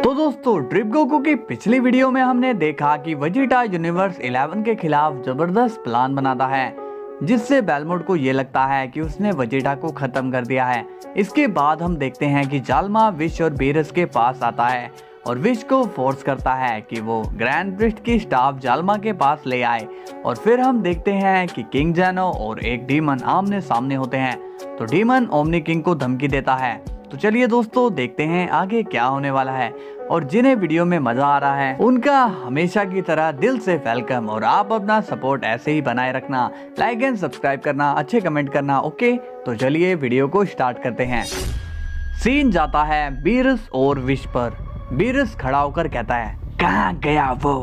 तो दोस्तों trip Goku की पिछली वीडियो में हमने देखा कि वेजिटा यूनिवर्स 11 के खिलाफ जबरदस्त प्लान बनाता है, जिससे बेलमोट को ये लगता है कि उसने वेजिटा को खत्म कर दिया है। इसके बाद हम देखते हैं कि जाल्मा विश और बेरस के पास आता है और विश को फोर्स करता है कि वो ग्रैंड प्रिस्ट की स्टाफ जाल्मा के पास ले आए। और फिर हम देखते हैं कि किंग जेनो और एक डीमन आमने सामने होते हैं। तो डीमन ओमनी किंग को धमकी देता है। तो चलिए दोस्तों देखते हैं आगे क्या होने वाला है। और जिन्हें वीडियो में मजा आ रहा है उनका हमेशा की तरह दिल से वेलकम, और आप अपना सपोर्ट ऐसे ही बनाए रखना, लाइक एंड सब्सक्राइब करना, अच्छे कमेंट करना। ओके तो चलिए वीडियो को स्टार्ट करते हैं। सीन जाता है बीरस और विश पर। बीरस खड़ा होकर कहता है, कहाँ गया वो?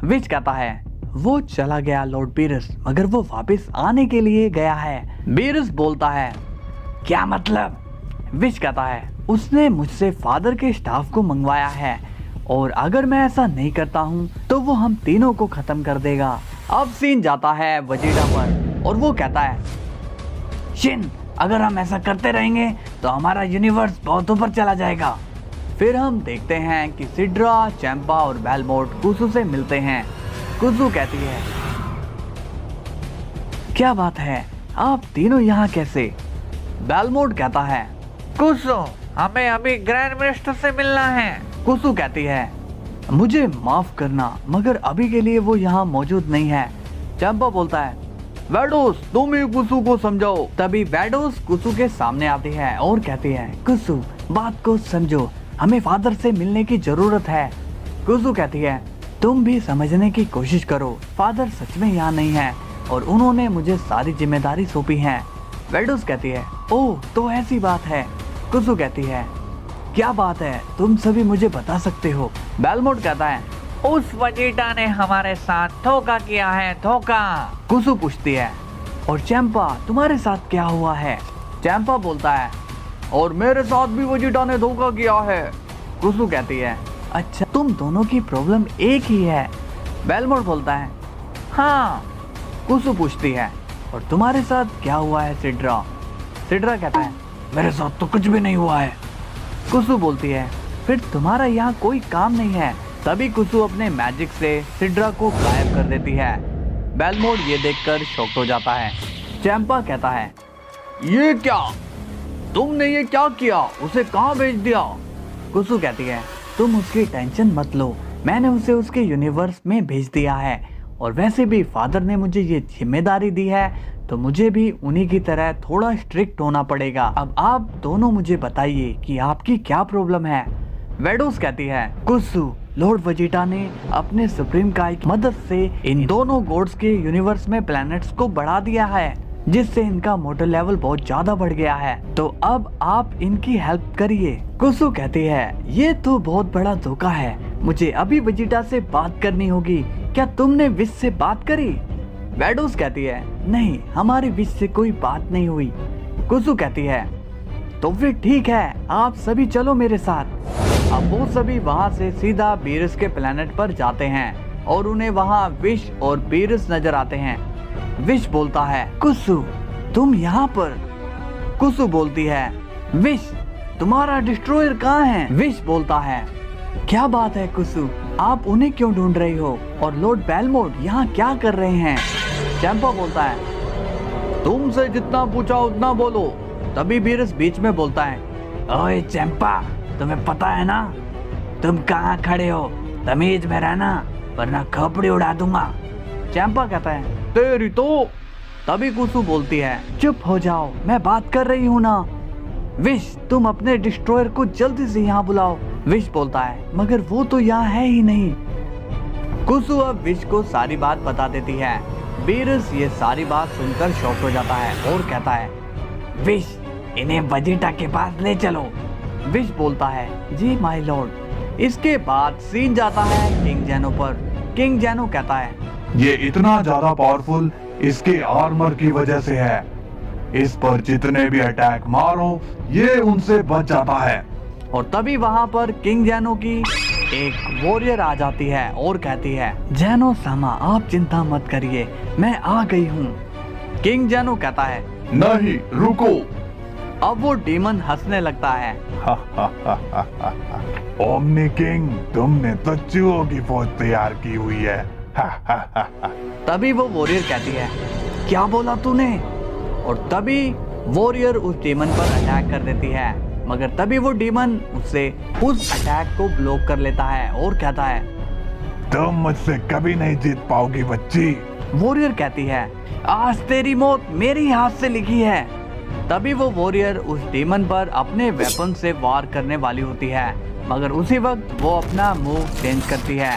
विश कहता है, वो चला गया लॉर्ड बीरस, मगर वो वापस आने के लिए गया है। बीरस बोलता है, क्या मतलब? विश कहता है, उसने मुझसे फादर के स्टाफ को मंगवाया है और अगर मैं ऐसा नहीं करता हूँ तो वो हम तीनों को खत्म कर देगा। अब सीन जाता है वेजिटा पर और वो कहता है, शिन, अगर हम ऐसा करते रहेंगे तो हमारा यूनिवर्स बहुत ऊपर चला जाएगा। फिर हम देखते हैं कि सिड्रा, चैंपा और बेलमोट कुसू से मिलते हैं। कुसू कहती है, क्या बात है, आप तीनों यहाँ कैसे? बेलमोट कहता है, कुसू, हमें अभी ग्रैंड मिनिस्टर से मिलना है। कुसू कहती है, मुझे माफ करना मगर अभी के लिए वो यहाँ मौजूद नहीं है। चैंपा बोलता है, वैडोस, तुम ही कुसू को समझाओ। तभी वैडोस कुसू के सामने आती है और कहती है, कुसू, बात को समझो, हमें फादर से मिलने की जरूरत है। कुसू कहती है, तुम भी समझने की कोशिश करो, फादर सच में यहाँ नहीं है और उन्होंने मुझे सारी जिम्मेदारी सौंपी है। वैडोस कहती है, ओह तो ऐसी बात है। कुसू कहती है, क्या बात है, तुम सभी मुझे बता सकते हो। बेलमोट कहता है, उस वेजिटा ने हमारे साथ धोखा किया है, धोखा। कुसू पूछती है, और चैंपा, तुम्हारे साथ क्या हुआ है? चैंपा बोलता है, और मेरे साथ भी वेजिटा ने धोखा किया है। कुसू कहती है, अच्छा, तुम दोनों की प्रॉब्लम एक ही है। बेलमोट बोलता है, हाँ। कुसू पूछती है, और तुम्हारे साथ क्या हुआ है सिड्रा? सिड्रा कहता है, मेरे साथ तो कुछ भी नहीं हुआ है। कुसू बोलती है, फिर तुम्हारा यहाँ कोई काम नहीं है। तभी कुसू अपने मैजिक से सिड्रा को गायब कर देती है। बेलमोट ये देखकर शॉक्ड हो जाता है। चैंपा कहता है, ये क्या, तुमने ये क्या किया, उसे कहाँ भेज दिया? कुसू कहती है, तुम उसकी टेंशन मत लो, मैंने उसे उसके यूनिवर्स में भेज दिया है और वैसे भी फादर ने मुझे ये जिम्मेदारी दी है तो मुझे भी उन्हीं की तरह थोड़ा स्ट्रिक्ट होना पड़ेगा। अब आप दोनों मुझे बताइए कि आपकी क्या प्रॉब्लम है। वेडोस कहती है, कुसू, लॉर्ड वेजिटा ने अपने सुप्रीम काई की मदद से इन दोनों गॉड्स के यूनिवर्स में प्लैनेट्स को बढ़ा दिया है, जिससे इनका मोटर लेवल बहुत ज्यादा बढ़ गया है, तो अब आप इनकी हेल्प करिए। कुसू कहती है, ये तो बहुत बड़ा धोखा है, मुझे अभी वेजिटा से बात करनी होगी। क्या तुमने विश से बात करी? वैडोस कहती है, नहीं, हमारी विश से कोई बात नहीं हुई। कुसू कहती है, तो फिर ठीक है, आप सभी चलो मेरे साथ। अब वो सभी वहाँ से सीधा बीरस के प्लेनेट पर जाते हैं और उन्हें वहाँ विश और बीरस नजर आते हैं। विश बोलता है, कुसू, तुम यहाँ पर? कुसू बोलती है, विश, तुम्हारा डिस्ट्रॉयर कहाँ है? विश बोलता है, क्या बात है कुसू, आप उन्हें क्यों ढूंढ रही हो और लॉर्ड बेलमोट यहाँ क्या कर रहे हैं? चैंपा बोलता है, तुमसे जितना पूछा उतना बोलो। तभी बीरस बीच में बोलता है, ओए चैंपा, तुम्हें पता है ना तुम कहाँ खड़े हो, तमीज में रहना वरना खपड़ी उड़ा दूंगा। चैंपा कहता है, तेरी तो। तभी कुसू बोलती है, चुप हो जाओ, मैं बात कर रही हूँ ना। विश, तुम अपने डिस्ट्रॉयर को जल्दी से यहाँ बुलाओ। विश बोलता है, मगर वो तो यहाँ है ही नहीं। कुसू अब विश को सारी बात बता देती है। बीरस ये सारी बात सुनकर शॉक हो जाता है और कहता है, विश, इन्हें वेजिटा के पास ले चलो। विश बोलता है, जी माय लॉर्ड। इसके बाद सीन जाता है किंग जेनो पर। किंग जेनो कहता है, ये इतना ज्यादा पावरफुल इसके आर्मर की वजह से है, इस पर जितने भी अटैक मारो ये उनसे बच जाता है। और तभी वहाँ पर किंग जेनो की एक वॉरियर आ जाती है और कहती है, जेनो सामा, आप चिंता मत करिए, मैं आ गई हूँ। किंग जेनो कहता है, नहीं, रुको। अब वो डीमन हंसने लगता है। ओमनी किंग, तुमने तो चूहों की फौज तैयार की हुई है। तभी वो वॉरियर कहती है, क्या बोला तूने? और तभी वॉरियर उस डीमन पर अटैक कर देती है, मगर तभी वो डीमन उससे उस अटैक को ब्लॉक कर लेता है और कहता है, तुम मुझसे कभी नहीं जीत पाओगी बच्ची। वॉरियर कहती है, आज तेरी मौत मेरी हाथ से लिखी है। तभी वो वॉरियर उस डीमन पर अपने वेपन से वार करने वाली होती है, मगर उसी वक्त वो अपना मूव चेंज करती है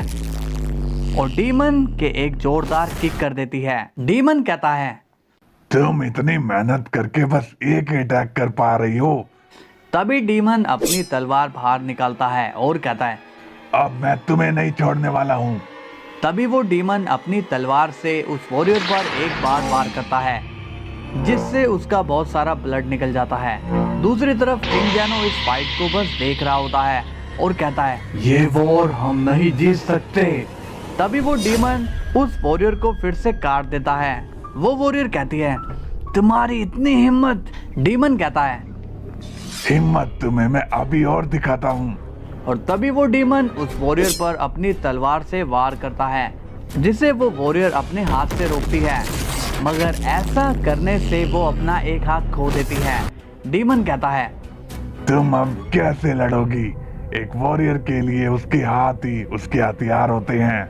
और डीमन के एक जोरदार किक कर देती है। डीमन कहता है, तुम इतनी मेहनत करके बस एक अटैक कर पा रही हो। तभी डीमन अपनी तलवार बाहर निकालता है और कहता है, अब मैं तुम्हें नहीं छोड़ने वाला हूँ। तभी वो डीमन अपनी तलवार से उस वॉरियर पर एक बार वार करता है, जिससे उसका बहुत सारा ब्लड निकल जाता है। दूसरी तरफ किंग जैनो इस फाइट को बस देख रहा होता है और कहता है, ये वॉर हम नहीं जीत सकते। तभी वो डीमन उस वॉरियर को फिर से काट देता है। वो वॉरियर कहती है, तुम्हारी इतनी हिम्मत। डीमन कहता है, हिम्मत तुम्हें मैं अभी और दिखाता हूँ। और तभी वो डीमन उस वॉरियर पर अपनी तलवार से वार करता है, जिसे वो वॉरियर अपने हाथ से रोकती है, मगर ऐसा करने से वो अपना एक हाथ खो देती है। डीमन कहता है, तुम अब कैसे लड़ोगी? एक वॉरियर के लिए उसके हाथ ही उसके हथियार होते हैं।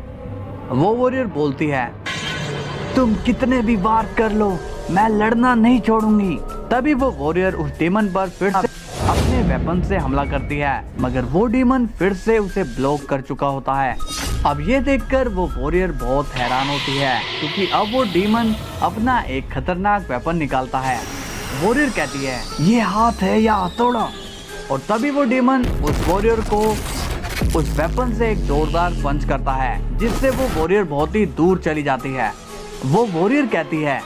वो वॉरियर बोलती है, तुम कितने भी वार कर लो, मैं लड़ना नहीं छोड़ूंगी। तभी वो वॉरियर उस डीमन पर फिर से अपने वेपन से हमला करती है, मगर वो डीमन फिर से उसे ब्लॉक कर चुका होता है। अब ये देखकर वो वॉरियर बहुत हैरान होती है, क्योंकि अब वो डीमन अपना एक खतरनाक वेपन निकालता है। वॉरियर कहती है, ये हाथ है या हथौड़ा? और तभी वो डीमन उस वॉरियर को उस वेपन से एक जोरदार पंच करता है, जिससे वो वॉरियर बहुत ही दूर चली जाती है। वो वॉरियर कहती है,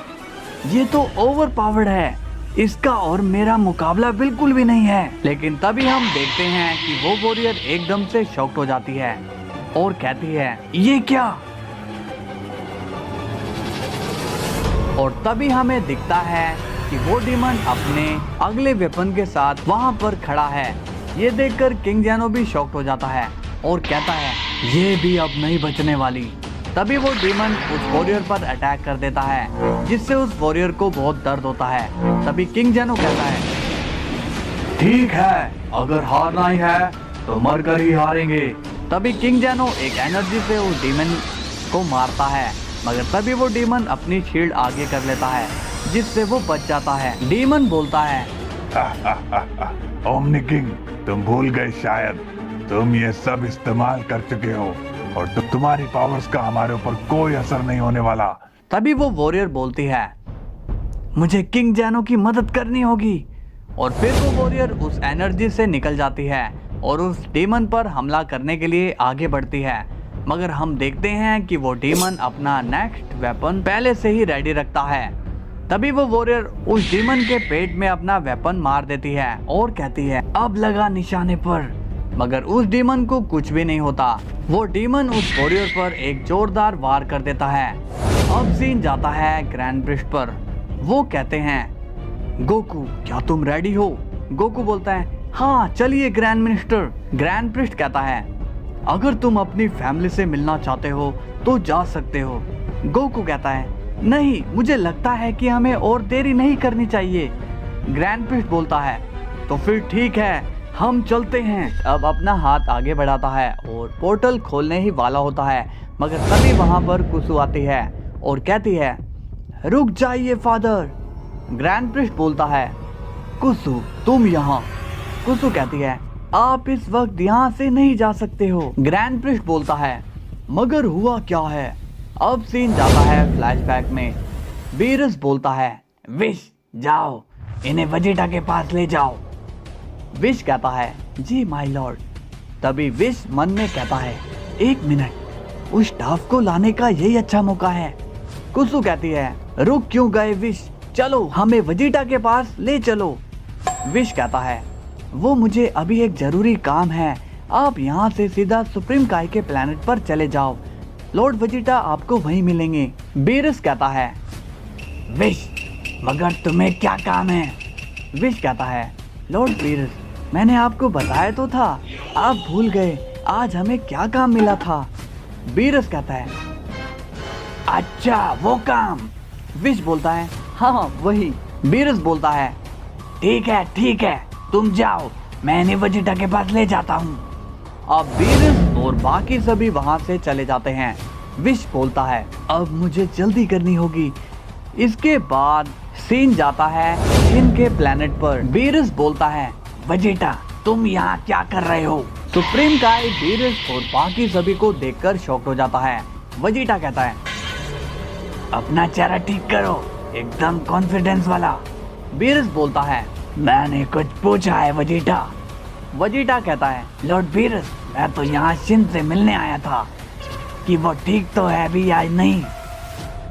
ये तो ओवर पावर्ड है, इसका और मेरा मुकाबला बिल्कुल भी नहीं है। लेकिन तभी हम देखते हैं कि वो वॉरियर एकदम से शॉक्ड हो जाती है और कहती है, ये क्या? और तभी हमें दिखता है कि वो डीमन अपने अगले वेपन के साथ वहां पर खड़ा है। ये देखकर किंग जैनो भी शॉक्ड हो जाता है और कहता है, ये भी अब नहीं बचने वाली। तभी वो डीमन उस वॉरियर पर अटैक कर देता है, जिससे उस वॉरियर को बहुत दर्द होता है। तभी किंग जैनो कहता है, ठीक है, अगर हारना ही है तो मरकर ही हारेंगे। तभी किंग जैनो एक एनर्जी से उस डीमन को मारता है, मगर तभी वो डीमन अपनी शील्ड आगे कर लेता है, जिससे वो बच जाता है। डीमन बोलता है, ओमनी किंग, तुम भूल गए शायद, तुम ये सब इस्तेमाल कर चुके हो और तुम्हारी पावर्स का हमारे ऊपर कोई असर नहीं होने वाला। तभी वो वॉरियर बोलती है, मुझे किंग जैनो की मदद करनी होगी। और फिर वो वॉरियर उस एनर्जी से निकल जाती है और उस डीमन पर हमला करने के लिए आगे बढ़ती है, मगर हम देखते हैं कि वो डीमन अपना नेक्स्ट वेपन पहले से ही रेडी रखता है। तभी वो वॉरियर उस डीमन के पेट में अपना वेपन मार देती है और कहती है, अब लगा निशाने पर। मगर उस डीमन को कुछ भी नहीं होता। वो डीमन उस वॉरियर पर एक जोरदार वार कर देता है। अब सीन जाता है ग्रैंड प्रिस्ट पर। वो कहते हैं, गोकू क्या तुम रेडी हो? गोकू बोलता है, हाँ चलिए ग्रैंड मिनिस्टर। ग्रैंड प्रिस्ट कहता है, अगर तुम अपनी फैमिली से मिलना चाहते हो तो जा सकते हो। गोकू कहता है, नहीं, मुझे लगता है कि हमें और देरी नहीं करनी चाहिए। ग्रैंड प्रिस्ट बोलता है, तो फिर ठीक है, हम चलते हैं। अब अपना हाथ आगे बढ़ाता है और पोर्टल खोलने ही वाला होता है, मगर तभी वहां पर कुसु आती है और कहती है, रुक जाइए फादर। ग्रैंड प्रिस्ट बोलता है, कुसु तुम यहाँ? कुसु कहती है, आप इस वक्त यहाँ से नहीं जा सकते हो। ग्रैंड प्रिस्ट बोलता है, मगर हुआ क्या है? अब सीन जाता है फ्लैशबैक में। बीरस बोलता है, विश जाओ, इन्हें वजीटा के पास ले जाओ। विश कहता है, जी माय लॉर्ड। तभी विश मन में कहता है, एक मिनट, उस स्टाफ को लाने का यही अच्छा मौका है। कुसु कहती है, रुक क्यों गए विश, चलो हमें वजीटा के पास ले चलो। विश कहता है, वो मुझे अभी एक जरूरी काम है, आप यहाँ से सीधा सुप्रीम काय के प्लेनेट पर चले जाओ, लॉर्ड वजीटा आपको वहीं मिलेंगे। बीरस कहता है, विश मगर तुम्हें क्या काम है? विश कहता है, लॉर्ड बीरस, मैंने आपको बताया तो था, आप भूल गए आज हमें क्या काम मिला था। बीरस कहता है, अच्छा वो काम। विश बोलता है, हाँ वही। बीरस बोलता है, ठीक है, तुम जाओ, मैं इन्हें वेजिटा के पास ले जाता हूँ। अब बीरस और बाकी सभी वहाँ से चले जाते हैं। विश बोलता है, अब मुझे जल्दी करनी होगी। इसके बाद सीन जाता है शिन के प्लेनेट पर। बीरस बोलता है, वेजिटा तुम यहाँ क्या कर रहे हो? सुप्रीम काई बीरस और बाकी सभी को देखकर शॉक्ड हो जाता है। वेजिटा कहता है, अपना चेहरा ठीक करो, एकदम कॉन्फिडेंस वाला। बीरस बोलता है, मैंने कुछ पूछा है वेजिटा। वेजिटा कहता है, लॉर्ड बीरस, मैं तो यहाँ शिन से मिलने आया था कि वो ठीक तो है भी या नहीं,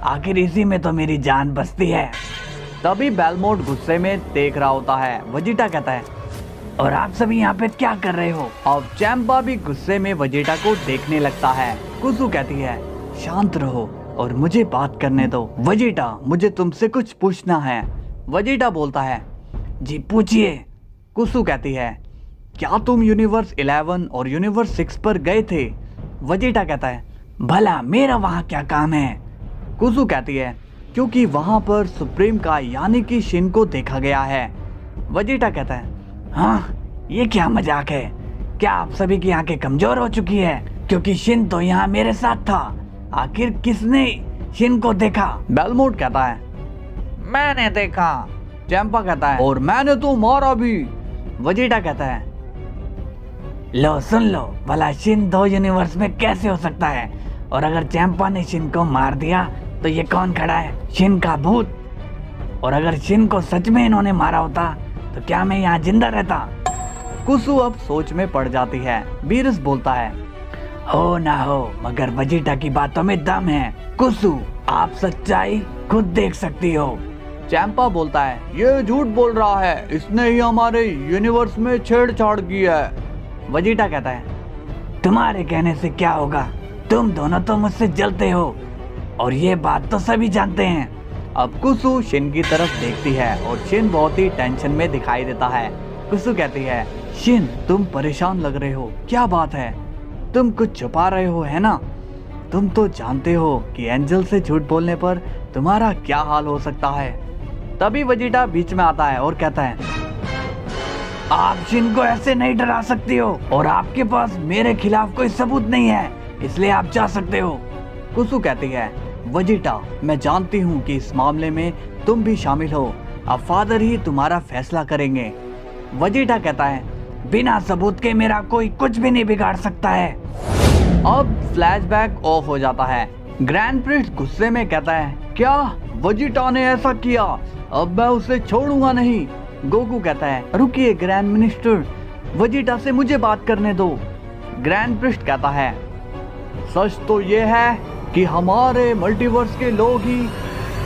आखिर इसी में तो मेरी जान बसती है। तभी बेलमोट गुस्से में देख रहा होता है। वेजिटा कहता है, और आप सभी यहाँ पे क्या कर रहे हो? अब चैंपा भी गुस्से में वेजिटा को देखने लगता है। कुसु कहती है, शांत रहो और मुझे बात करने दो। वेजिटा, मुझे तुमसे कुछ पूछना है। वेजिटा बोलता है, जी पूछिए। कुसु कहती है, क्या तुम यूनिवर्स 11 और यूनिवर्स 6 पर गए थे? वेजिटा कहता है, भला मेरा वहाँ क्या काम है? कुसु कहती है, क्योंकि वहाँ पर सुप्रीम का यानी कि शिन को देखा गया है। वेजिटा कहता है, हाँ ये क्या मजाक है? क्या आप सभी की आंखें कमजोर हो चुकी है? क्योंकि शिन तो यहाँ मेरे साथ था, आखिर किसने शिन को देखा? बेलमोट कहता है, मैंने देखा। चैंपा कहता है, और मैंने तो मारा भी। वेजिटा कहता है, लो सुन लो, भला शिन 2 यूनिवर्स में कैसे हो सकता है? और अगर चैंपा ने शिन को मार दिया तो ये कौन खड़ा है? शिन का भूत। और अगर शिन को सच में इन्होंने मारा होता तो क्या मैं यहाँ जिंदा रहता? कुसु अब सोच में पड़ जाती है। बीरस बोलता है, हो ना हो, मगर वेजिटा की बातों में दम है। कुसु, आप सच्चाई खुद देख सकती हो। चैंपा बोलता है, ये झूठ बोल रहा है, इसने ही हमारे यूनिवर्स में छेड़छाड़ की है। वेजिटा कहता है, तुम्हारे कहने से क्या होगा, तुम दोनों तो मुझसे जलते हो और ये बात तो सभी जानते हैं। अब कुसु शिन की तरफ देखती है और शिन बहुत ही टेंशन में दिखाई देता है। कुसु कहती है, शिन तुम परेशान लग रहे हो, क्या बात है? तुम कुछ छुपा रहे हो है ना? तुम तो जानते हो कि एंजल से झूठ बोलने पर तुम्हारा क्या हाल हो सकता है। तभी वेजिटा बीच में आता है और कहता है, आप शिन को ऐसे नहीं डरा सकती हो और आपके पास मेरे खिलाफ कोई सबूत नहीं है, इसलिए आप जा सकते हो। कुसु कहती है, वेजिटा मैं जानती हूँ कि इस मामले में तुम भी शामिल हो, अब फादर ही तुम्हारा फैसला करेंगे। वेजिटा कहता है, बिना सबूत के मेरा कोई कुछ भी नहीं बिगाड़ सकता है। अब फ्लैशबैक ऑफ हो जाता है। ग्रैंड प्रिस्ट गुस्से में कहता है, क्या वेजिटा ने ऐसा किया? अब मैं उसे छोड़ूंगा नहीं। गोकू कहता है, रुकिए ग्रैंड मिनिस्टर, वेजिटा से मुझे बात करने दो। ग्रैंड प्रिस्ट कहता है, सच तो ये है कि हमारे मल्टीवर्स के लोग ही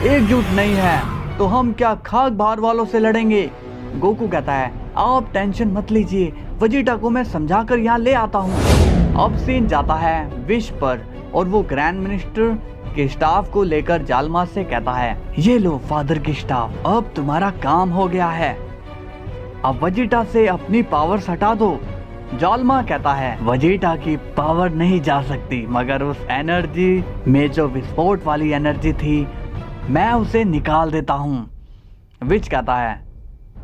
एकजुट नहीं हैं, तो हम क्या खाक बाहर वालों से लड़ेंगे? गोकू कहता है, आप टेंशन मत लीजिए, वेजिटा को मैं समझाकर यहाँ ले आता हूँ। अब सीन जाता है विश पर और वो ग्रैंड मिनिस्टर के स्टाफ को लेकर जालमा से कहता है, ये लो फादर की स्टाफ, अब तुम्हारा काम हो गया है, अब वेजिटा से अपनी पावर्स हटा दो। जालमा कहता है, वेजिटा की पावर नहीं जा सकती, मगर उस एनर्जी में जो विस्फोट वाली एनर्जी थी मैं उसे निकाल देता हूँ। विच कहता है,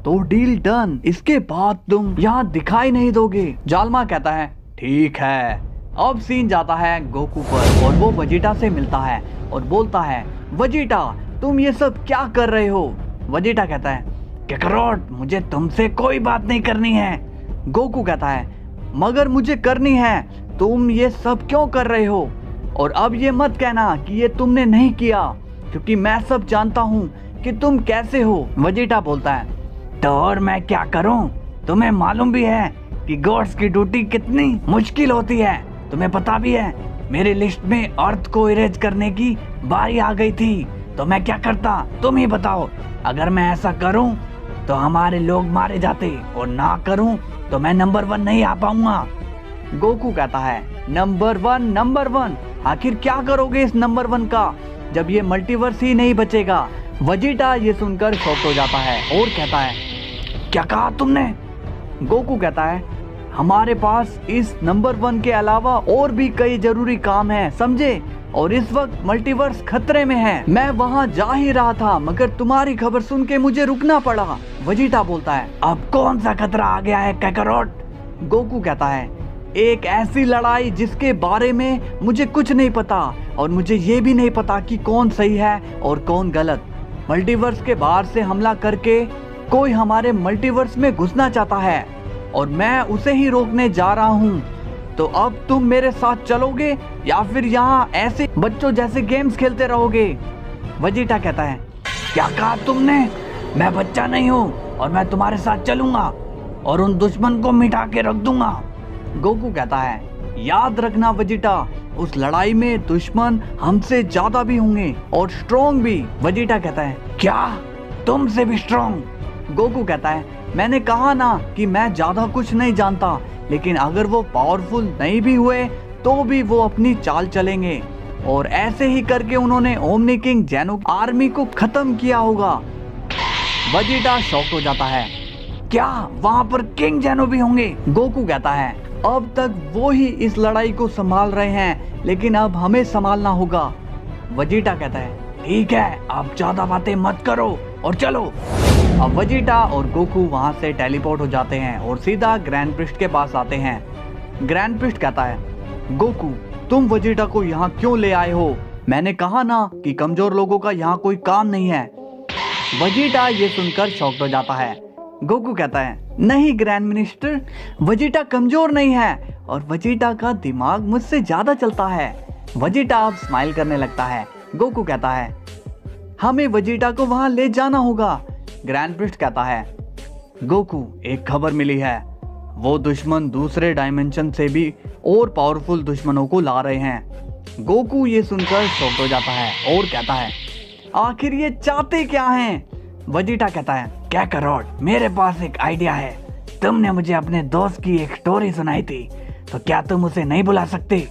तो डील डन, इसके बाद तुम यहाँ दिखाई नहीं दोगे। जालमा कहता है, ठीक है। अब सीन जाता है गोकू पर और वो वेजिटा से मिलता है और बोलता है, वेजिटा तुम ये सब क्या कर रहे हो? वेजिटा कहता है, कैकरोट मुझे तुमसे कोई बात नहीं करनी है। गोकू कहता है, मगर मुझे करनी है, तुम ये सब क्यों कर रहे हो? और अब ये मत कहना कि ये तुमने नहीं किया, क्योंकि मैं सब जानता हूँ कि तुम कैसे हो। वेजिटा बोलता है, तो और मैं क्या करूँ? तुम्हें मालूम भी है कि गॉड्स की ड्यूटी कितनी मुश्किल होती है, तुम्हें पता भी है। मेरी लिस्ट में अर्थ को इरेज करने की बारी आ गई थी, तो मैं क्या करता तुम ही बताओ। अगर मैं ऐसा करूं तो हमारे लोग मारे जाते, और ना करूं तो मैं नंबर 1 नहीं आ पाऊंगा। गोकू कहता है, नंबर 1, आखिर क्या करोगे इस नंबर 1 का, जब ये मल्टीवर्स ही नहीं बचेगा। वेजिटा ये सुनकर शॉक हो जाता है और कहता है, क्या कहा तुमने? गोकू कहता है हमारे पास इस नंबर 1 के अलावा और भी कई जरूरी काम हैं, समझे? और इस वक्त मल्टीवर्स खतरे में है। मैं वहां जा ही रहा था मगर तुम्हारी खबर सुन के मुझे रुकना पड़ा। वेजिटा बोलता है अब कौन सा खतरा आ गया है काकारोट? गोकू कहता है एक ऐसी लड़ाई जिसके बारे में मुझे कुछ नहीं पता और मुझे ये भी नहीं पता कि कौन सही है और कौन गलत। मल्टीवर्स के बाहर से हमला करके कोई हमारे मल्टीवर्स में घुसना चाहता है और मैं उसे ही रोकने जा रहा हूँ। तो अब तुम मेरे साथ चलोगे या फिर यहाँ ऐसे बच्चों जैसे गेम्स खेलते रहोगे? वेजिटा कहता है क्या कहा तुमने? मैं बच्चा नहीं हूँ और मैं तुम्हारे साथ चलूंगा और उन दुश्मन को मिटा के रख दूंगा। गोकू कहता है याद रखना वेजिटा, उस लड़ाई में दुश्मन हमसे ज्यादा भी होंगे और स्ट्रॉन्ग भी। वेजिटा कहता है क्या तुमसे भी स्ट्रॉन्ग? गोकू कहता है मैंने कहा ना कि मैं ज्यादा कुछ नहीं जानता, लेकिन अगर वो पावरफुल नहीं भी हुए तो भी वो अपनी चाल चलेंगे और ऐसे ही करके उन्होंने ओमनी किंग जेनो आर्मी को खत्म किया होगा। वेजिटा शॉक हो जाता है क्या वहां पर किंग जेनो भी होंगे? गोकू कहता है अब तक वो ही इस लड़ाई को संभाल रहे हैं लेकिन अब हमें संभालना होगा। वेजिटा कहता है ठीक है अब ज्यादा बातें मत करो और चलो। अब वेजिटा और गोकू वहां से टेलीपोर्ट हो जाते हैं और सीधा ग्रैंड प्रिस्ट के पास आते हैं। ग्रैंड प्रिस्ट कहता है गोकू तुम वेजिटा को यहाँ क्यों ले आए हो? मैंने कहा ना कि कमजोर लोगों का यहाँ कोई काम नहीं है। वेजिटा ये सुनकर शॉक्ड हो जाता है। गोकू कहता है नहीं ग्रैंड मिनिस्टर, वेजिटा कमजोर नहीं है और वेजिटा का दिमाग मुझसे ज्यादा चलता है। वेजिटा अब स्माइल करने लगता है। गोकू कहता है हमें वेजिटा को वहां ले जाना होगा। ग्रैंड प्रिस्ट कहता है गोकू एक खबर मिली है, वो दुश्मन दूसरे डायमेंशन से भी और पावरफुल दुश्मनों को ला रहे हैं। गोकू ये सुनकर शॉक्ड हो जाता है और कहता है आखिर ये चाहते क्या हैं? वेजिटा कहता है काकारोट मेरे पास एक आइडिया है, तुमने मुझे अपने दोस्त की एक स्टोरी सुनाई थी तो क्या तुम उसे नहीं बुला सकते?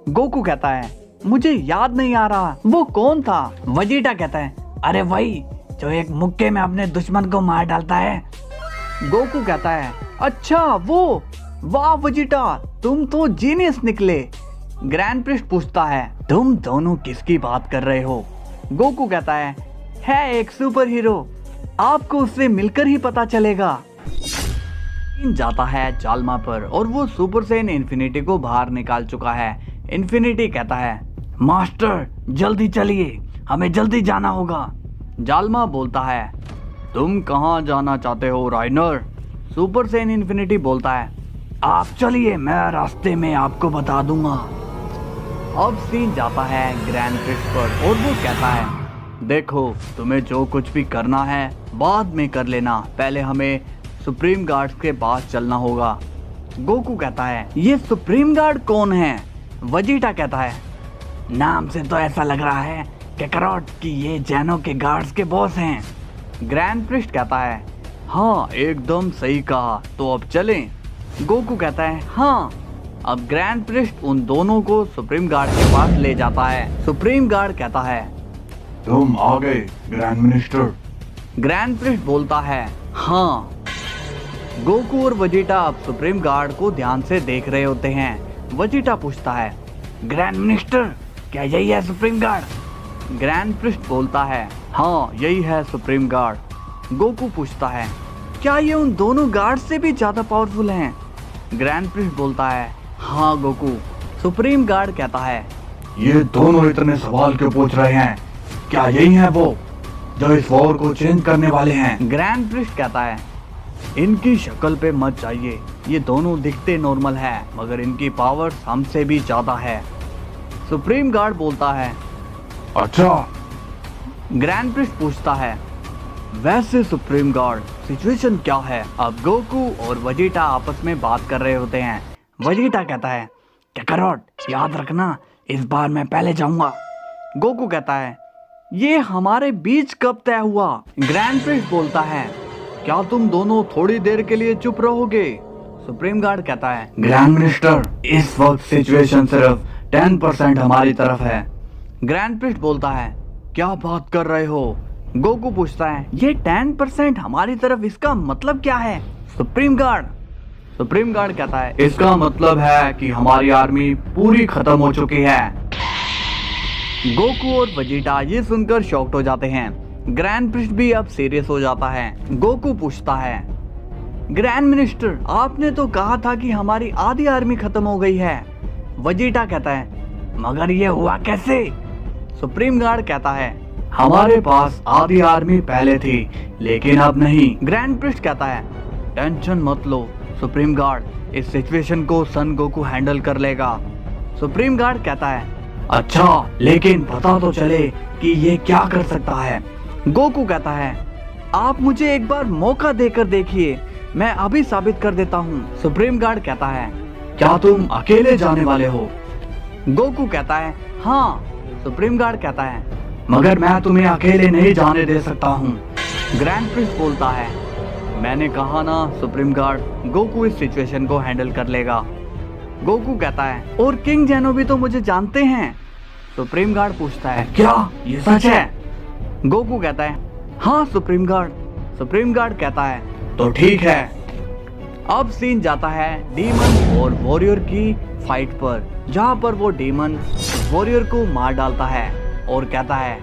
गोकू कहता है मुझे याद नहीं आ रहा वो कौन था? वेजिटा कहता है अरे वही जो एक मुक्के में अपने दुश्मन को मार डालता है। गोकू कहता है अच्छा वो, वाह वेजिटा तुम तो जीनियस निकले। ग्रैंड प्रिस्ट पूछता है तुम दोनों किसकी बात कर रहे हो? गोकू कहता है एक सुपर हीरो, आपको उससे मिलकर ही पता चलेगा। जाता है जालमा पर और वो सुपर सैन इन्फिनिटी को बाहर निकाल चुका है। इन्फिनिटी कहता है मास्टर जल्दी चलिए, हमें जल्दी जाना होगा। जालमा बोलता है तुम कहाँ जाना चाहते हो राइनर? सुपर सैन इन्फिनिटी बोलता है आप चलिए मैं रास्ते में आपको बता दूंगा। अब सीन जाता है ग्रैंड प्रिस्ट पर और वो कहता है देखो तुम्हें जो कुछ भी करना है बाद में कर लेना, पहले हमें सुप्रीम गार्ड्स के पास चलना होगा। गोकू कहता है ये सुप्रीम गार्ड कौन है? वेजिटा कहता है नाम से तो ऐसा लग रहा है काकारोट कि ये जेनो के गार्ड्स के बॉस हैं। ग्रैंड प्रिस्ट कहता है हाँ एकदम सही कहा, तो अब चलें? गोकू कहता है हाँ। अब ग्रैंड प्रिस्ट उन दोनों को सुप्रीम गार्ड के पास ले जाता है। सुप्रीम गार्ड कहता है तुम आ गए ग्रैंड मिनिस्टर। ग्रैंड प्रिस्ट बोलता है हाँ। गोकू और वेजिटा अब सुप्रीम गार्ड को ध्यान से देख रहे होते हैं। वेजिटा पूछता है ग्रैंड मिनिस्टर क्या यही है सुप्रीम गार्ड? ग्रैंड प्रिस्ट बोलता है हाँ यही है सुप्रीम गार्ड। गोकू पूछता है क्या ये उन दोनों गार्ड से भी ज्यादा पावरफुल हैं? ग्रैंड प्रिस्ट बोलता है हाँ गोकू। सुप्रीम गार्ड कहता है ये दोनों इतने सवाल क्यों पूछ रहे हैं? क्या यही है वो जो इस वॉर को चेंज करने वाले हैं? ग्रैंड प्रिस्ट कहता है इनकी शक्ल पे मत जाइए, ये दोनों दिखते नॉर्मल है मगर इनकी पावर हमसे भी ज्यादा है। सुप्रीम गार्ड बोलता है अच्छा। ग्रैंड प्रिस्ट पूछता है वैसे सुप्रीम गार्ड सिचुएशन क्या है? अब गोकू और वेजिटा आपस में बात कर रहे होते हैं। वेजिटा कहता है काकारोट याद रखना इस बार मैं पहले जाऊंगा। गोकू कहता है ये हमारे बीच कब तय हुआ? ग्रैंड प्रिस्ट बोलता है क्या तुम दोनों थोड़ी देर के लिए चुप रहोगे? सुप्रीम गार्ड कहता है ग्रैंड मिनिस्टर इस वक्त सिचुएशन सिर्फ 10% हमारी तरफ है। ग्रैंड प्रिस्ट बोलता है क्या बात कर रहे हो? गोकू पूछता है ये 10% हमारी तरफ, इसका मतलब क्या है? सुप्रीम गार्ड कहता है इसका मतलब है कि हमारी आर्मी पूरी खत्म हो चुकी है। गोकू और वेजिटा ये सुनकर शॉक्ड हो जाते हैं। ग्रैंड प्रिस्ट भी अब सीरियस हो जाता है। गोकू पूछता है ग्रैंड मिनिस्टर, आपने तो कहा था कि हमारी आधी आर्मी खत्म हो गई है। वेजिटा कहता है मगर ये हुआ कैसे? सुप्रीम गार्ड कहता है हमारे पास आधी आर्मी पहले थी लेकिन अब नहीं। ग्रैंड प्रिस्ट कहता है टेंशन मत लो सुप्रीम गार्ड, इस सिचुएशन को सन गोकू हैंडल कर लेगा। सुप्रीम गार्ड कहता है अच्छा, लेकिन पता तो चले कि ये क्या कर सकता है। गोकू कहता है आप मुझे एक बार मौका देकर देखिए, मैं अभी साबित कर देता हूँ। सुप्रीम गार्ड कहता है क्या तुम अकेले जाने वाले हो? गोकू कहता है हाँ। सुप्रीम गार्ड कहता है मगर मैं तुम्हें अकेले नहीं जाने दे सकता हूँ। ग्रैंड प्रिस्ट बोलता है मैंने कहा ना सुप्रीम गार्ड, गोकू इस सिचुएशन को हैंडल कर लेगा। गोकू कहता है और किंग जेनो भी तो मुझे जानते हैं। सुप्रीम गार्ड पूछता है क्या ये सच है? गोकू कहता है हाँ सुप्रीम गार्ड। सुप्रीम गार्ड कहता है तो ठीक है। अब सीन जाता है डीमन और वॉरियर की फाइट पर, जहाँ पर वो डीमन वॉरियर को मार डालता है और कहता है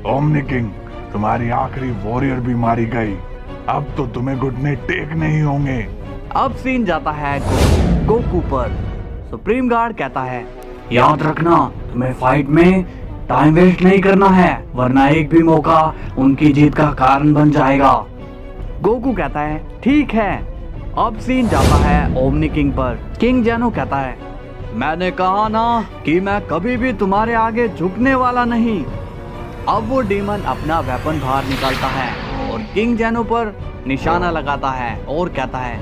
ओमनी किंग, तुम्हारी आखिरी वॉरियर भी मारी गई, अब तो तुम्हें घुटने टेक नहीं होंगे। अब सीन जाता है गोकू पर। सुप्रीम गार्ड कहता है याद रखना तुम्हें फाइट में टाइम वेस्ट नहीं करना है, वरना एक भी मौका उनकी जीत का कारण बन जाएगा। गोकू कहता है ठीक है। अब सीन जाता है ओमनी किंग पर। किंग जेनो कहता है मैंने कहा ना कि मैं कभी भी तुम्हारे आगे झुकने वाला नहीं। अब वो डीमन अपना वेपन बाहर निकालता है और किंग जेनो पर निशाना लगाता है और कहता है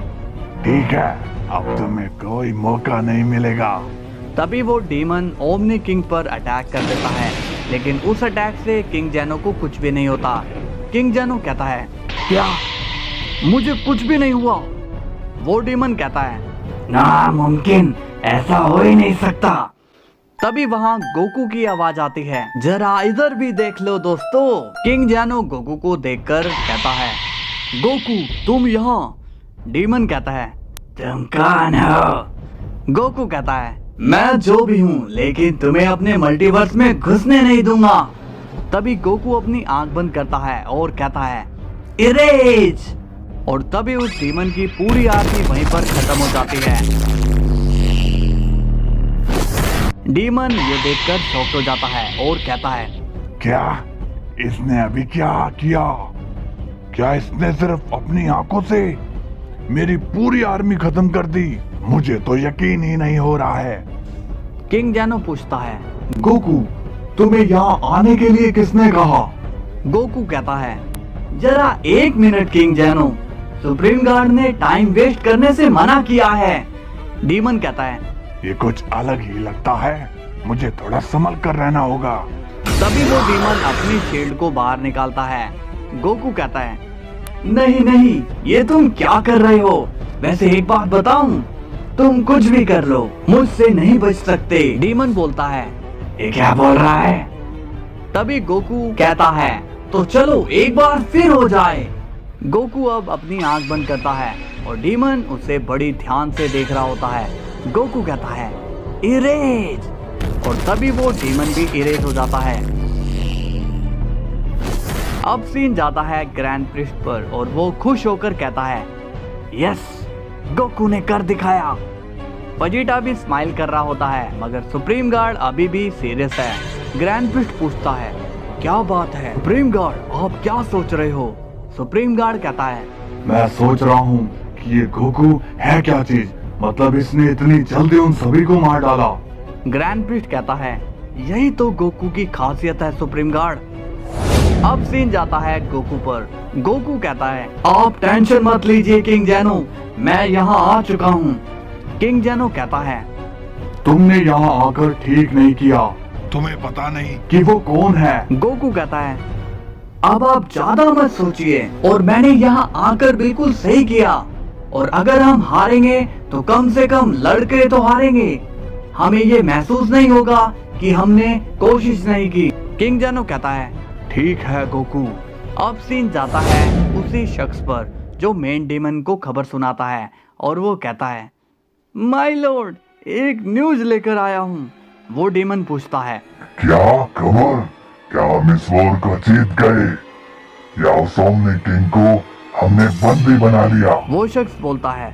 ठीक है, अब तुम्हें कोई मौका नहीं मिलेगा। तभी वो डीमन ओमनी किंग पर अटैक कर देता है, लेकिन उस अटैक से किंग जेनो को कुछ भी नहीं होता। किंग जेनो कहता है क्या मुझे कुछ भी नहीं हुआ? वो डीमन कहता है नामुमकिन, ऐसा हो ही नहीं सकता। तभी वहाँ गोकू की आवाज आती है जरा इधर भी देख लो दोस्तों। किंग जेनो गोकू को देखकर कहता है गोकू तुम यहाँ? डीमन कहता है तुम कौन हो? गोकू कहता है मैं जो भी हूँ, लेकिन तुम्हें अपने मल्टीवर्स में घुसने नहीं दूंगा। तभी गोकू अपनी आंख बंद करता है और कहता है इरेज, और तभी उस डीमन की पूरी आर्मी वहीं पर खत्म हो जाती है। डीमन ये देखकर शॉक्ड हो जाता है और कहता है क्या इसने अभी क्या किया? क्या इसने सिर्फ अपनी आंखों से मेरी पूरी आर्मी खत्म कर दी? मुझे तो यकीन ही नहीं हो रहा है। किंग जेनो पूछता है गोकू, तुम्हें यहाँ आने के लिए किसने कहा? गोकू कहता है जरा एक मिनट किंग जेनो, सुप्रीम गार्ड ने टाइम वेस्ट करने से मना किया है। डीमन कहता है ये कुछ अलग ही लगता है, मुझे थोड़ा संभल कर रहना होगा। तभी वो डीमन अपनी शील्ड को बाहर निकालता है। गोकू कहता है नहीं नहीं, ये तुम क्या कर रहे हो? वैसे एक बात बताऊं, तुम कुछ भी कर लो, मुझसे नहीं बच सकते। डीमन बोलता है ये क्या बोल रहा है? तभी गोकू कहता है तो चलो एक बार फिर हो जाए। गोकू अब अपनी आंख बंद करता है और डीमन उसे बड़ी ध्यान से देख रहा होता है। गोकू कहता है इरेज, और तभी वो डीमन भी इरेज हो जाता है। अब सीन जाता है ग्रैंड प्रिस्ट पर और वो खुश होकर कहता है यस, गोकू ने कर दिखाया। वेजिटा भी स्माइल कर रहा होता है, मगर सुप्रीम गार्ड अभी भी सीरियस है। ग्रैंड प्रिस्ट पूछता है क्या बात है सुप्रीम गार्ड, आप क्या सोच रहे हो? सुप्रीम गार्ड कहता है मैं सोच रहा हूँ कि ये गोकू है क्या चीज, मतलब इसने इतनी जल्दी उन सभी को मार डाला। ग्रैंड प्रिस्ट कहता है यही तो गोकू की खासियत है सुप्रीम गार्ड। अब सीन जाता है गोकू पर। गोकू कहता है आप टेंशन मत लीजिए किंग जेनो, मैं यहाँ आ चुका हूँ। किंग जेनो कहता है तुमने यहाँ आकर ठीक नहीं किया, तुम्हें पता नहीं कि वो कौन है। गोकू कहता है अब आप ज्यादा मत सोचिए, और मैंने यहाँ आकर बिल्कुल सही किया, और अगर हम हारेंगे तो कम से कम लड़के तो हारेंगे, हमें ये महसूस नहीं होगा कि हमने कोशिश नहीं की। किंग जेनो कहता है ठीक है गोकू। अब सीन जाता है उसी शख्स पर जो मेन डीमन को खबर सुनाता है और वो कहता है, माय लॉर्ड, एक न्यूज लेकर आया हूँ। वो डीमन पूछता है, क्या खबर? क्या हम इस वॉर को जीत गए या उस ओमनी किंग को हमने बंदी बना लिया? वो शख्स बोलता है,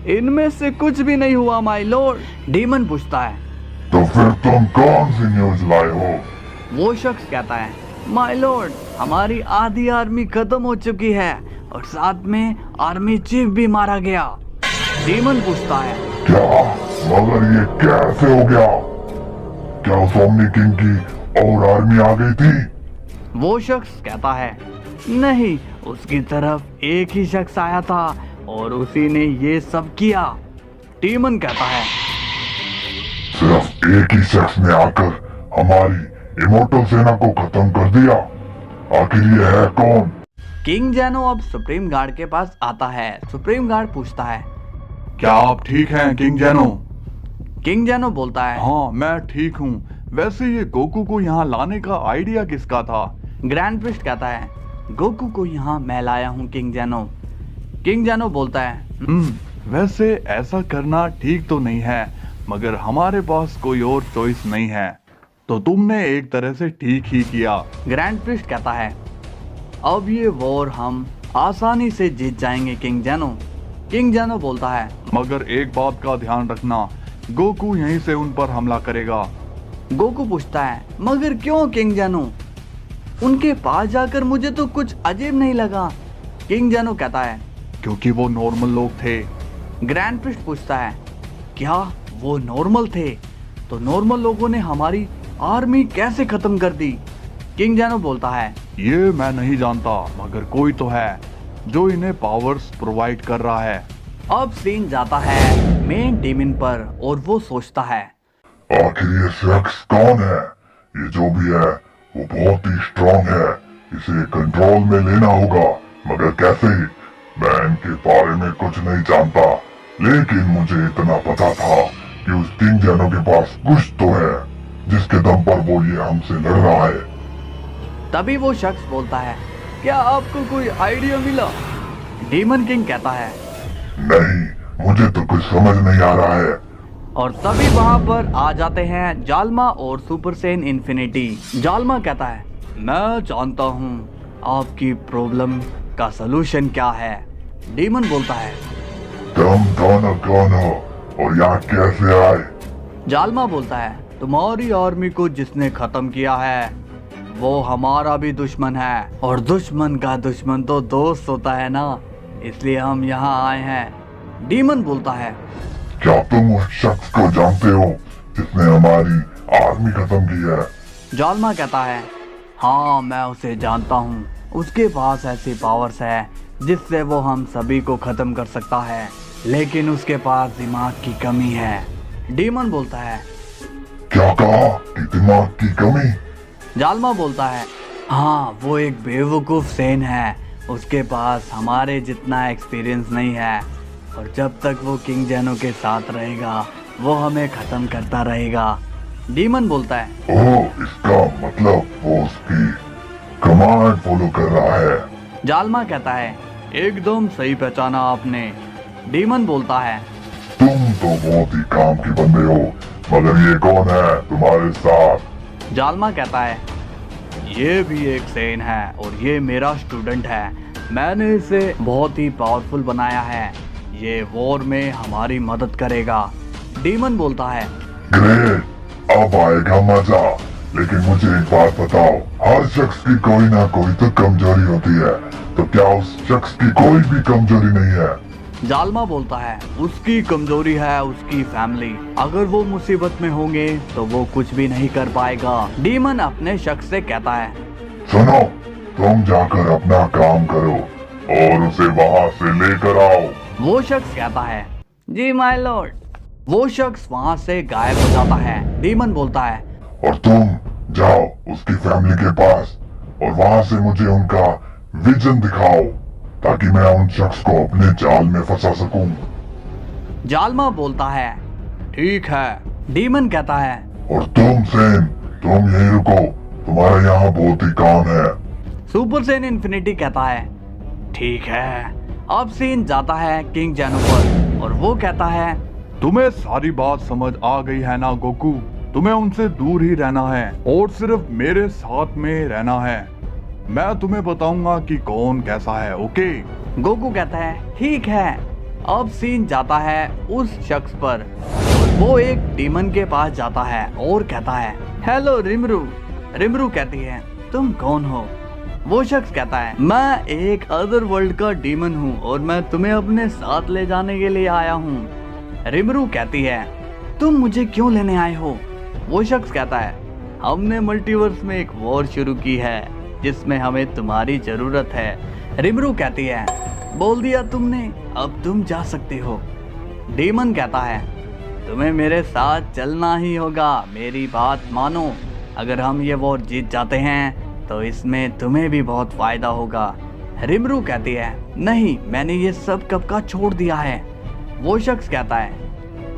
इनमें से कुछ भी नहीं हुआ माय लॉर्ड। डीमन पूछता है, तो फिर तुम कौन सी न्यूज लाए हो? वो शख्स कहता है, माय लॉर्ड, हमारी आधी आर्मी खत्म हो चुकी है और साथ में आर्मी चीफ भी मारा गया। डीमन पूछता है, क्या? मगर ये कैसे हो गया? क्या उस ओमनी किंग की और आर्मी आ गई थी? वो शख्स कहता है, नहीं, उसकी तरफ एक ही शख्स आया था और उसी ने ये सब किया। डीमन कहता है, सिर्फ एक ही शख्स ने आकर हमारी इमोर्टल सेना को खत्म कर दिया। आखिर ये है कौन? किंग जैनो अब सुप्रीम गार्ड के पास आता है। सुप्रीम गार्ड पूछता है, क्या आप ठीक हैं किंग जैनो? किंग जैनो बोलता है, हाँ, मैं ठीक हूँ। वैसे ये गोकू को यहाँ लाने का आइडिया किसका था? ग्रैंड प्रिस्ट कहता है, गोकू को यहाँ मैं लाया हूँ किंग जैनो। किंग जैनो बोलता है, वैसे ऐसा करना ठीक तो नहीं है, मगर हमारे पास कोई और चॉइस नहीं है, तो तुमने एक तरह से ठीक ही किया। ग्रैंड प्रिस्ट कहता है, अब ये वॉर हम आसानी से जीत जाएंगे किंग जैनो। किंग जैनो बोलता है, मगर एक बात का ध्यान रखना, गोकू यहीं से उन पर हमला करेगा। गोकू पूछता है, मगर क्यों किंग जैनो? उनके पास जाकर मुझे तो कुछ अजीब नहीं लगा। किंग जैनो कहता है, क्योंकि वो नॉर्मल लोग थे। ग्रैंड प्रिस्ट पूछता है, क्या वो नॉर्मल थे? तो नॉर्मल लोगों ने हमारी आर्मी कैसे खत्म कर दी? किंग जैनो बोलता है, ये मैं नहीं जानता, मगर कोई तो है जो इन्हें पावर्स प्रोवाइड कर रहा है। अब सीन जाता है मेन डीमन पर और वो सोचता है, आखिर ये शख्स कौन है? ये जो भी है वो बहुत ही स्ट्रॉन्ग है, इसे कंट्रोल में लेना होगा। मगर कैसे? मैं इनके बारे में कुछ नहीं जानता, लेकिन मुझे इतना पता था कि उस किंग जैनो के पास कुछ तो है जिसके दम पर वो ये हमसे लड़ रहा है। तभी वो शख्स बोलता है, क्या आपको कोई आइडिया मिला? डीमन किंग कहता है, नहीं, मुझे तो कुछ समझ नहीं आ रहा है। और तभी वहां पर आ जाते हैं जालमा और सुपर सेन इन्फिनिटी। जालमा कहता है, मैं जानता हूँ आपकी प्रॉब्लम का सलूशन क्या है। डीमन बोलता है, तुम दोनों कौन हो और यहाँ कैसे आए? जालमा बोलता है, तुम्हारी आर्मी को जिसने खत्म किया है वो हमारा भी दुश्मन है, और दुश्मन का दुश्मन तो दोस्त होता है ना, इसलिए हम यहाँ आए हैं। डीमन बोलता है, क्या तुम उस शख्स को जानते हो जिसने हमारी आर्मी खत्म की है? जालमा कहता है, हाँ, मैं उसे जानता हूँ। उसके पास ऐसी पावर्स है जिससे वो हम सभी को खत्म कर सकता है, लेकिन उसके पास दिमाग की कमी है। डीमन बोलता है, क्या कहा कि दिमाग की कमी? जालमा बोलता है, हाँ, वो एक बेवकूफ सेन है, उसके पास हमारे जितना एक्सपीरियंस नहीं है, और जब तक वो किंग जैनो के साथ रहेगा वो हमें खत्म करता रहेगा। डीमन बोलता है, ओह, इसका मतलब वो उसकी कमांड फॉलो कर रहा है। जालमा कहता है, एकदम सही पहचाना आपने। डीमन बोलता है, तुम तो बहुत ही काम के बंदे हो, मगर ये कौन है तुम्हारे साथ? जालमा कहता है, ये भी एक सेन है और ये मेरा स्टूडेंट है, मैंने इसे बहुत ही पावरफुल बनाया है, ये वॉर में हमारी मदद करेगा। डीमन बोलता है, ग्रेट, अब आएगा मजा। लेकिन मुझे एक बात बताओ, हर शख्स की कोई ना कोई तो कमजोरी होती है, तो क्या उस शख्स की कोई भी कमजोरी नहीं है? जालमा बोलता है, उसकी कमजोरी है उसकी फैमिली, अगर वो मुसीबत में होंगे तो वो कुछ भी नहीं कर पाएगा। डीमन अपने शख्स से कहता है, सुनो, तुम जाकर अपना काम करो और उसे वहाँ से लेकर आओ। वो शख्स कहता है, जी माय लॉर्ड। वो शख्स वहाँ से गायब हो जाता है। डीमन बोलता है, और तुम जाओ उसकी फैमिली के पास और वहाँ से मुझे उनका विजन दिखाओ, ताकि मैं उन शख्स को अपने जाल में फंसा सकूं। जालमा बोलता है, ठीक है। डीमन कहता है, और तुम सेन, तुम यहीं रुको, तुम्हारा यहाँ बहुत ही काम है। सुपर सेन इन्फिनिटी कहता है ठीक है। अब सीन जाता है किंग जेनो पर और वो कहता है तुम्हें सारी बात समझ आ गई है ना गोकू? तुम्हें उनसे दूर ही रहना है और सिर्फ मेरे साथ में रहना है। मैं तुम्हें बताऊंगा कि कौन कैसा है, ओके? गोकू कहता है ठीक है। अब सीन जाता है उस शख्स पर और वो एक डीमन के पास जाता है और कहता है हेलो रिमरू। रिमरू कहती है तुम कौन हो? वो शख्स कहता है मैं एक अदर वर्ल्ड का डीमन हूँ और मैं तुम्हें अपने साथ ले जाने के लिए आया हूँ। रिमरू कहती है तुम मुझे क्यों लेने आए हो? वो शख्स कहता है हमने मल्टीवर्स में एक वॉर शुरू की है जिसमें हमें तुम्हारी जरूरत है। रिमरू कहती है बोल दिया तुमने, अब तुम जा सकते हो। डीमन कहता है तुम्हें मेरे साथ चलना ही होगा, मेरी बात मानो। अगर हम ये वॉर जीत जाते हैं तो इसमें तुम्हें भी बहुत फायदा होगा। रिमरू कहती है नहीं, मैंने ये सब कब का छोड़ दिया है। वो शख्स कहता है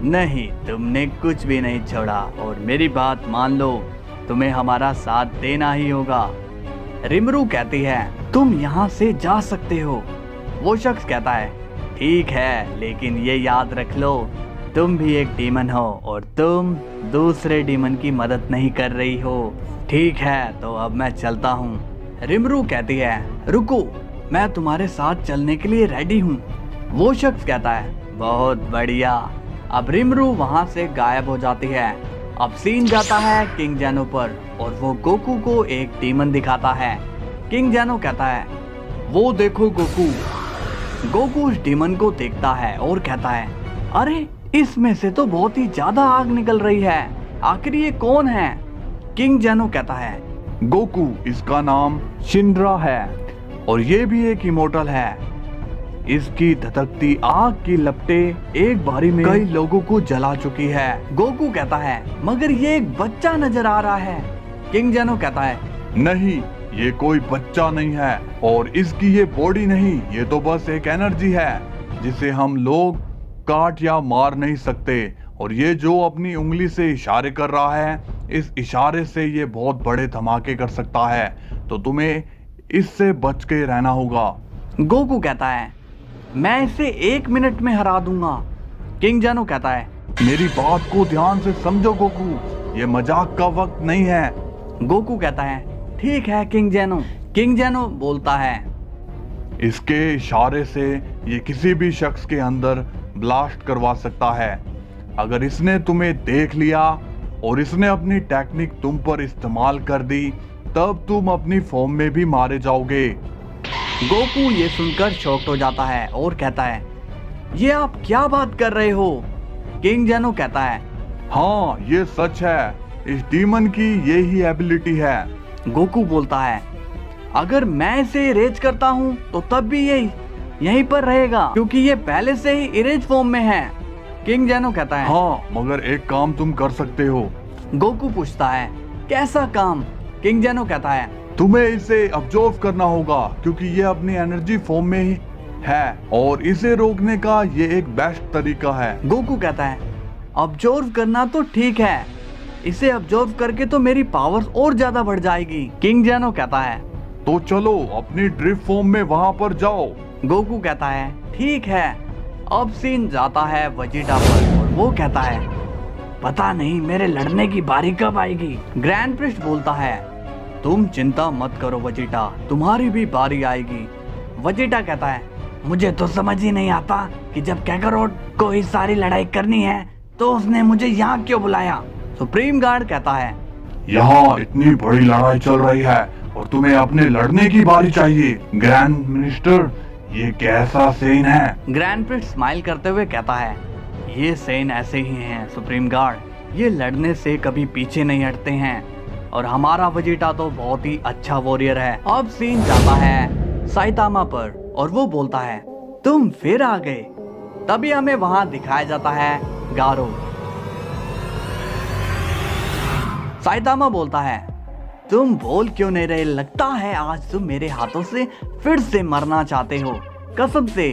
नहीं, तुमने कुछ भी नहीं छोड़ा और मेरी बात मान लो, तुम्हें हमारा साथ देना ही होगा। रिमरू कहती है तुम यहाँ से जा सकते हो। वो शख्स कहता है ठीक है, लेकिन ये याद रख लो तुम भी एक डीमन हो और तुम दूसरे डीमन की मदद नहीं कर रही हो। ठीक है, तो अब मैं चलता हूँ। रिमरू कहती है रुको, मैं तुम्हारे साथ चलने के लिए रेडी हूँ। वो शख्स कहता है बहुत बढ़िया। अब रिमरू वहाँ से गायब हो जाती है। अब सीन जाता है किंग जेनो पर और वो गोकू को एक डीमन दिखाता है। किंग जेनो कहता है वो देखो गोकू। गोकू उस डीमन को देखता है और कहता है अरे इसमें से तो बहुत ही ज्यादा आग निकल रही है, आखिर ये कौन है? किंग जेनो कहता है गोकू, इसका नाम शिंड्रा है और ये भी एक इमोर्टल है। इसकी धधकती आग की लपटें एक बारी में कई लोगों को जला चुकी है। गोकू कहता है मगर ये एक बच्चा नजर आ रहा है। किंग जेनो कहता है नहीं, ये कोई बच्चा नहीं है और इसकी ये बॉडी नहीं, ये तो बस एक एनर्जी है जिसे हम लोग काट या मार नहीं सकते। और ये जो अपनी उंगली से इशारे कर रहा है, इस इशारे से ये बहुत बड़े धमाके कर सकता है, तो तुम्हें इससे बच के रहना होगा। गोकू कहता है मैं इसे 1 मिनट में हरा दूंगा। किंग जेनो कहता है मेरी बात को ध्यान से समझो गोकू, ये मजाक का वक्त नहीं है। गोकू कहता है ठीक है किंग जेनो। किंग जेनो बोलता है इसके इशारे से ये किसी भी शख्स के अंदर ब्लास्ट करवा सकता है। अगर इसने तुम्हें देख लिया और इसने अपनी टेक्निक तुम पर इस्तेमाल कर दी, तब तुम अपनी फॉर्म में भी मारे जाओगे। गोकू ये सुनकर शॉक्ड हो जाता है और कहता है ये आप क्या बात कर रहे हो? किंग जेनो कहता है हाँ, ये सच है, इस डीमन की यही एबिलिटी है। गोकू बोलता है अगर मैं इसे इरेज करता हूँ तो तब भी ये यहीं पर रहेगा क्योंकि ये पहले से ही इरेज फॉर्म में है। किंग जेनो कहता है हाँ, मगर एक काम तुम कर सकते हो। गोकू पूछता है कैसा काम? किंग जेनो कहता है तुम्हें इसे ऑब्जर्व करना होगा क्योंकि ये अपनी एनर्जी फॉर्म में ही है और इसे रोकने का ये एक बेस्ट तरीका है। गोकू कहता है ऑब्जर्व करना तो ठीक है, इसे ऑब्जर्व करके तो मेरी पावर्स और ज्यादा बढ़ जाएगी। किंग जेनो कहता है तो चलो अपनी ड्रिफ्ट फॉर्म में वहां पर जाओ। गोकू कहता है ठीक है। अब सीन जाता है वेजिटा पर और वो कहता है पता नहीं मेरे लड़ने की बारी कब आएगी। ग्रैंड प्रिस्ट बोलता है तुम चिंता मत करो वेजिटा, तुम्हारी भी बारी आएगी। वेजिटा कहता है मुझे तो समझ ही नहीं आता कि जब कैकारोट को इस सारी लड़ाई करनी है तो उसने मुझे यहाँ क्यों बुलाया। सुप्रीम गार्ड कहता है यहाँ इतनी बड़ी लड़ाई चल रही है और तुम्हें अपने लड़ने की बारी चाहिए। ग्रैंड मिनिस्टर, ये कैसा सीन है? ग्रैंड प्रिस्ट स्माइल करते हुए कहता है ये सीन ऐसे ही हैं सुप्रीम गार्ड, ये लड़ने से कभी पीछे नहीं हटते हैं और हमारा वेजिटा तो बहुत ही अच्छा वॉरियर है। अब सीन जाता है साइतामा पर और वो बोलता है तुम फिर आ गए। तभी हमें वहां दिखाया जाता है गारो। साइतामा बोलता है तुम बोल क्यों नहीं रहे? लगता है आज तुम मेरे हाथों से फिर से मरना चाहते हो। कसम से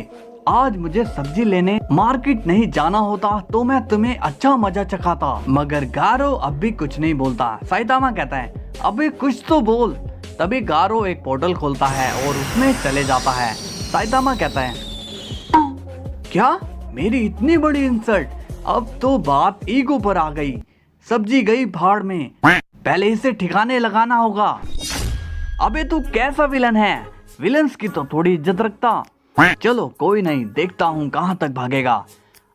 आज मुझे सब्जी लेने मार्केट नहीं जाना होता तो मैं तुम्हें अच्छा मजा चखाता। मगर गारो अब भी कुछ नहीं बोलता। साइतामा कहता है अबे कुछ तो बोल। तभी गारो एक पोर्टल खोलता है और उसमें चले जाता है। साइतामा कहता है, क्या मेरी इतनी बड़ी इंसल्ट? अब तो बात ईगो पर आ गई। सब्जी गई भाड़ में, पहले इसे ठिकाने लगाना होगा। अबे तू कैसा विलन है? विलन्स की तो थोड़ी इज्जत रखता। चलो कोई नहीं, देखता हूँ कहाँ तक भागेगा।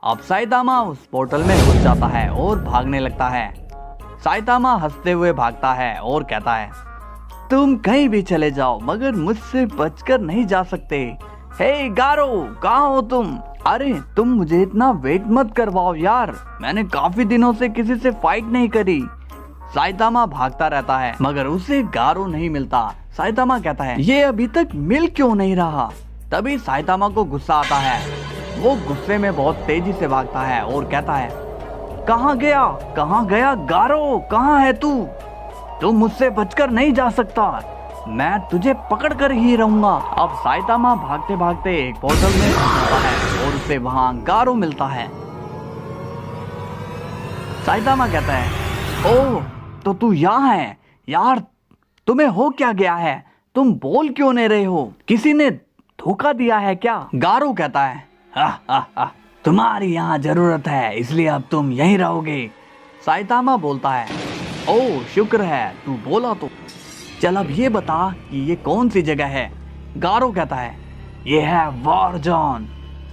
अब साइतामा उस पोर्टल में घुस जाता है और भागने लगता है। साइतामा हंसते हुए भागता है और कहता है, तुम कहीं भी चले जाओ मगर मुझसे बचकर नहीं जा सकते। हे गारो, कहाँ हो तुम? अरे तुम मुझे इतना वेट मत करवाओ यार, मैंने काफी दिनों से किसी से फाइट नहीं करी। साइतामा भागता रहता है मगर उसे गारो नहीं मिलता। साइतामा कहता है, ये अभी तक मिल क्यों नहीं रहा? तभी साइतामा को गुस्सा आता है। वो गुस्से में बहुत तेजी से भागता है और कहता है, कहाँ गया गारो, कहाँ है तू मुझसे बचकर नहीं जा सकता, मैं तुझे पकड़ कर ही रहूंगा। अब साइतामा भागते भागते एक पोर्टल में घुस जाता है और उसे वहां गारो मिलता है। साइतामा कहता है, ओह तो तू यहाँ है यार, तुम्हें हो क्या गया है? तुम बोल क्यों नहीं रहे हो? किसी ने धोखा दिया है क्या? गारो कहता है, हा, तुम्हारी यहाँ जरूरत है इसलिए अब तुम यहीं रहोगे। साइतामा बोलता है, ओह शुक्र है तू बोला तो। चल अब ये बता कि ये कौन सी जगह है? गारो कहता है, ये है वॉर जोन।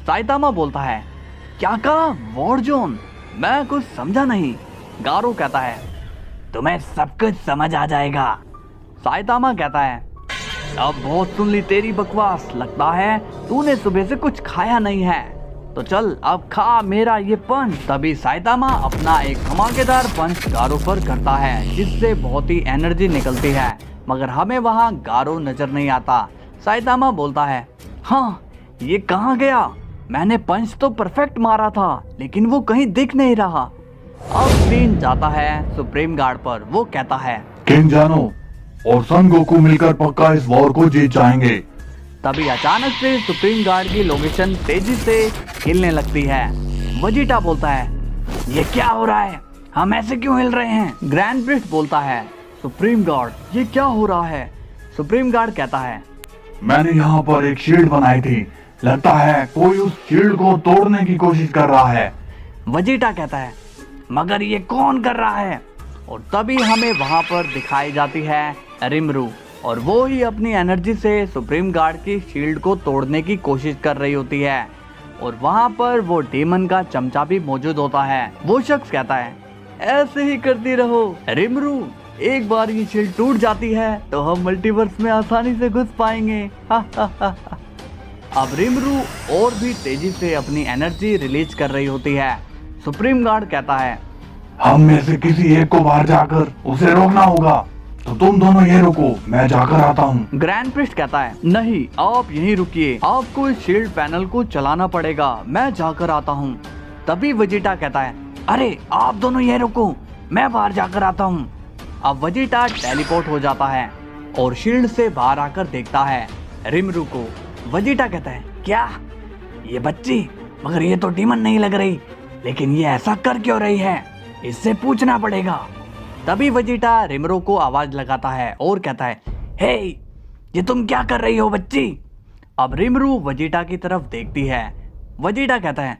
साइतामा बोलता है, क्या कहा? War zone? मैं कुछ समझा नहीं। गारो कहता है, तुम्हें सब कुछ समझ आ जाएगा। साइतामा कहता है, अब बहुत सुन ली तेरी बकवास, लगता है तूने सुबह से कुछ खाया नहीं है, तो चल अब खा मेरा ये पंच। तभी साइतामा अपना एक धमाकेदार पंच गारो पर करता है जिससे बहुत ही एनर्जी निकलती है, मगर हमें वहाँ गारो नजर नहीं आता। साइतामा बोलता है, हाँ ये कहाँ गया? मैंने पंच तो परफेक्ट मारा था लेकिन वो कहीं दिख नहीं रहा। अब सीन जाता है सुप्रीम गार्ड पर। वो कहता है, किंग जानो और सन गोकू मिलकर पक्का इस वॉर को जीत जाएंगे। तभी अचानक से सुप्रीम गार्ड की लोकेशन तेजी से हिलने लगती है। वजीटा बोलता है, ये क्या हो रहा है? हम ऐसे क्यों हिल रहे हैं? ग्रैंड प्रिस्ट बोलता है, सुप्रीम गार्ड ये क्या हो रहा है? सुप्रीम गार्ड कहता है, मैंने यहाँ पर एक शील्ड बनाई थी, लगता है कोई उस शील्ड को तोड़ने की कोशिश कर रहा है। वजीटा कहता है, मगर ये कौन कर रहा है? और तभी हमें वहां पर दिखाई जाती है रिमरू, और वो ही अपनी एनर्जी से सुप्रीम गार्ड की शील्ड को तोड़ने की कोशिश कर रही होती है। और वहां पर वो डीमन का चमचा भी मौजूद होता है। वो शख्स कहता है, ऐसे ही करती रहो रिमरू, एक बार ये शील्ड टूट जाती है तो हम मल्टीवर्स में आसानी से घुस पाएंगे। अब रिमरू और भी तेजी से अपनी एनर्जी रिलीज कर रही होती है। सुप्रीम गार्ड कहता है, हम में से किसी एक को बाहर जाकर उसे रोकना होगा, तो तुम दोनों ये रुको, मैं जाकर आता हूँ। ग्रैंड प्रिस्ट कहता है, नहीं आप यहीं रुकिए, आपको इस शील्ड पैनल को चलाना पड़ेगा, मैं जाकर आता हूँ। तभी वजीटा कहता है, अरे आप दोनों यहीं रुको, मैं बाहर जाकर आता हूँ। अब वजीटा टेलीपोर्ट हो जाता है और शील्ड से बाहर आकर देखता है रिमरू को। वजीटा कहता है, क्या ये बच्ची? मगर ये तो डीमन नहीं लग रही, लेकिन ये ऐसा कर क्यों रही है? इससे पूछना पड़ेगा। तभी वजीटा रिमरू को आवाज लगाता है और कहता है, हे ये तुम क्या कर रही हो बच्ची? अब रिमरू वजीटा की तरफ देखती है। वजीटा कहता है,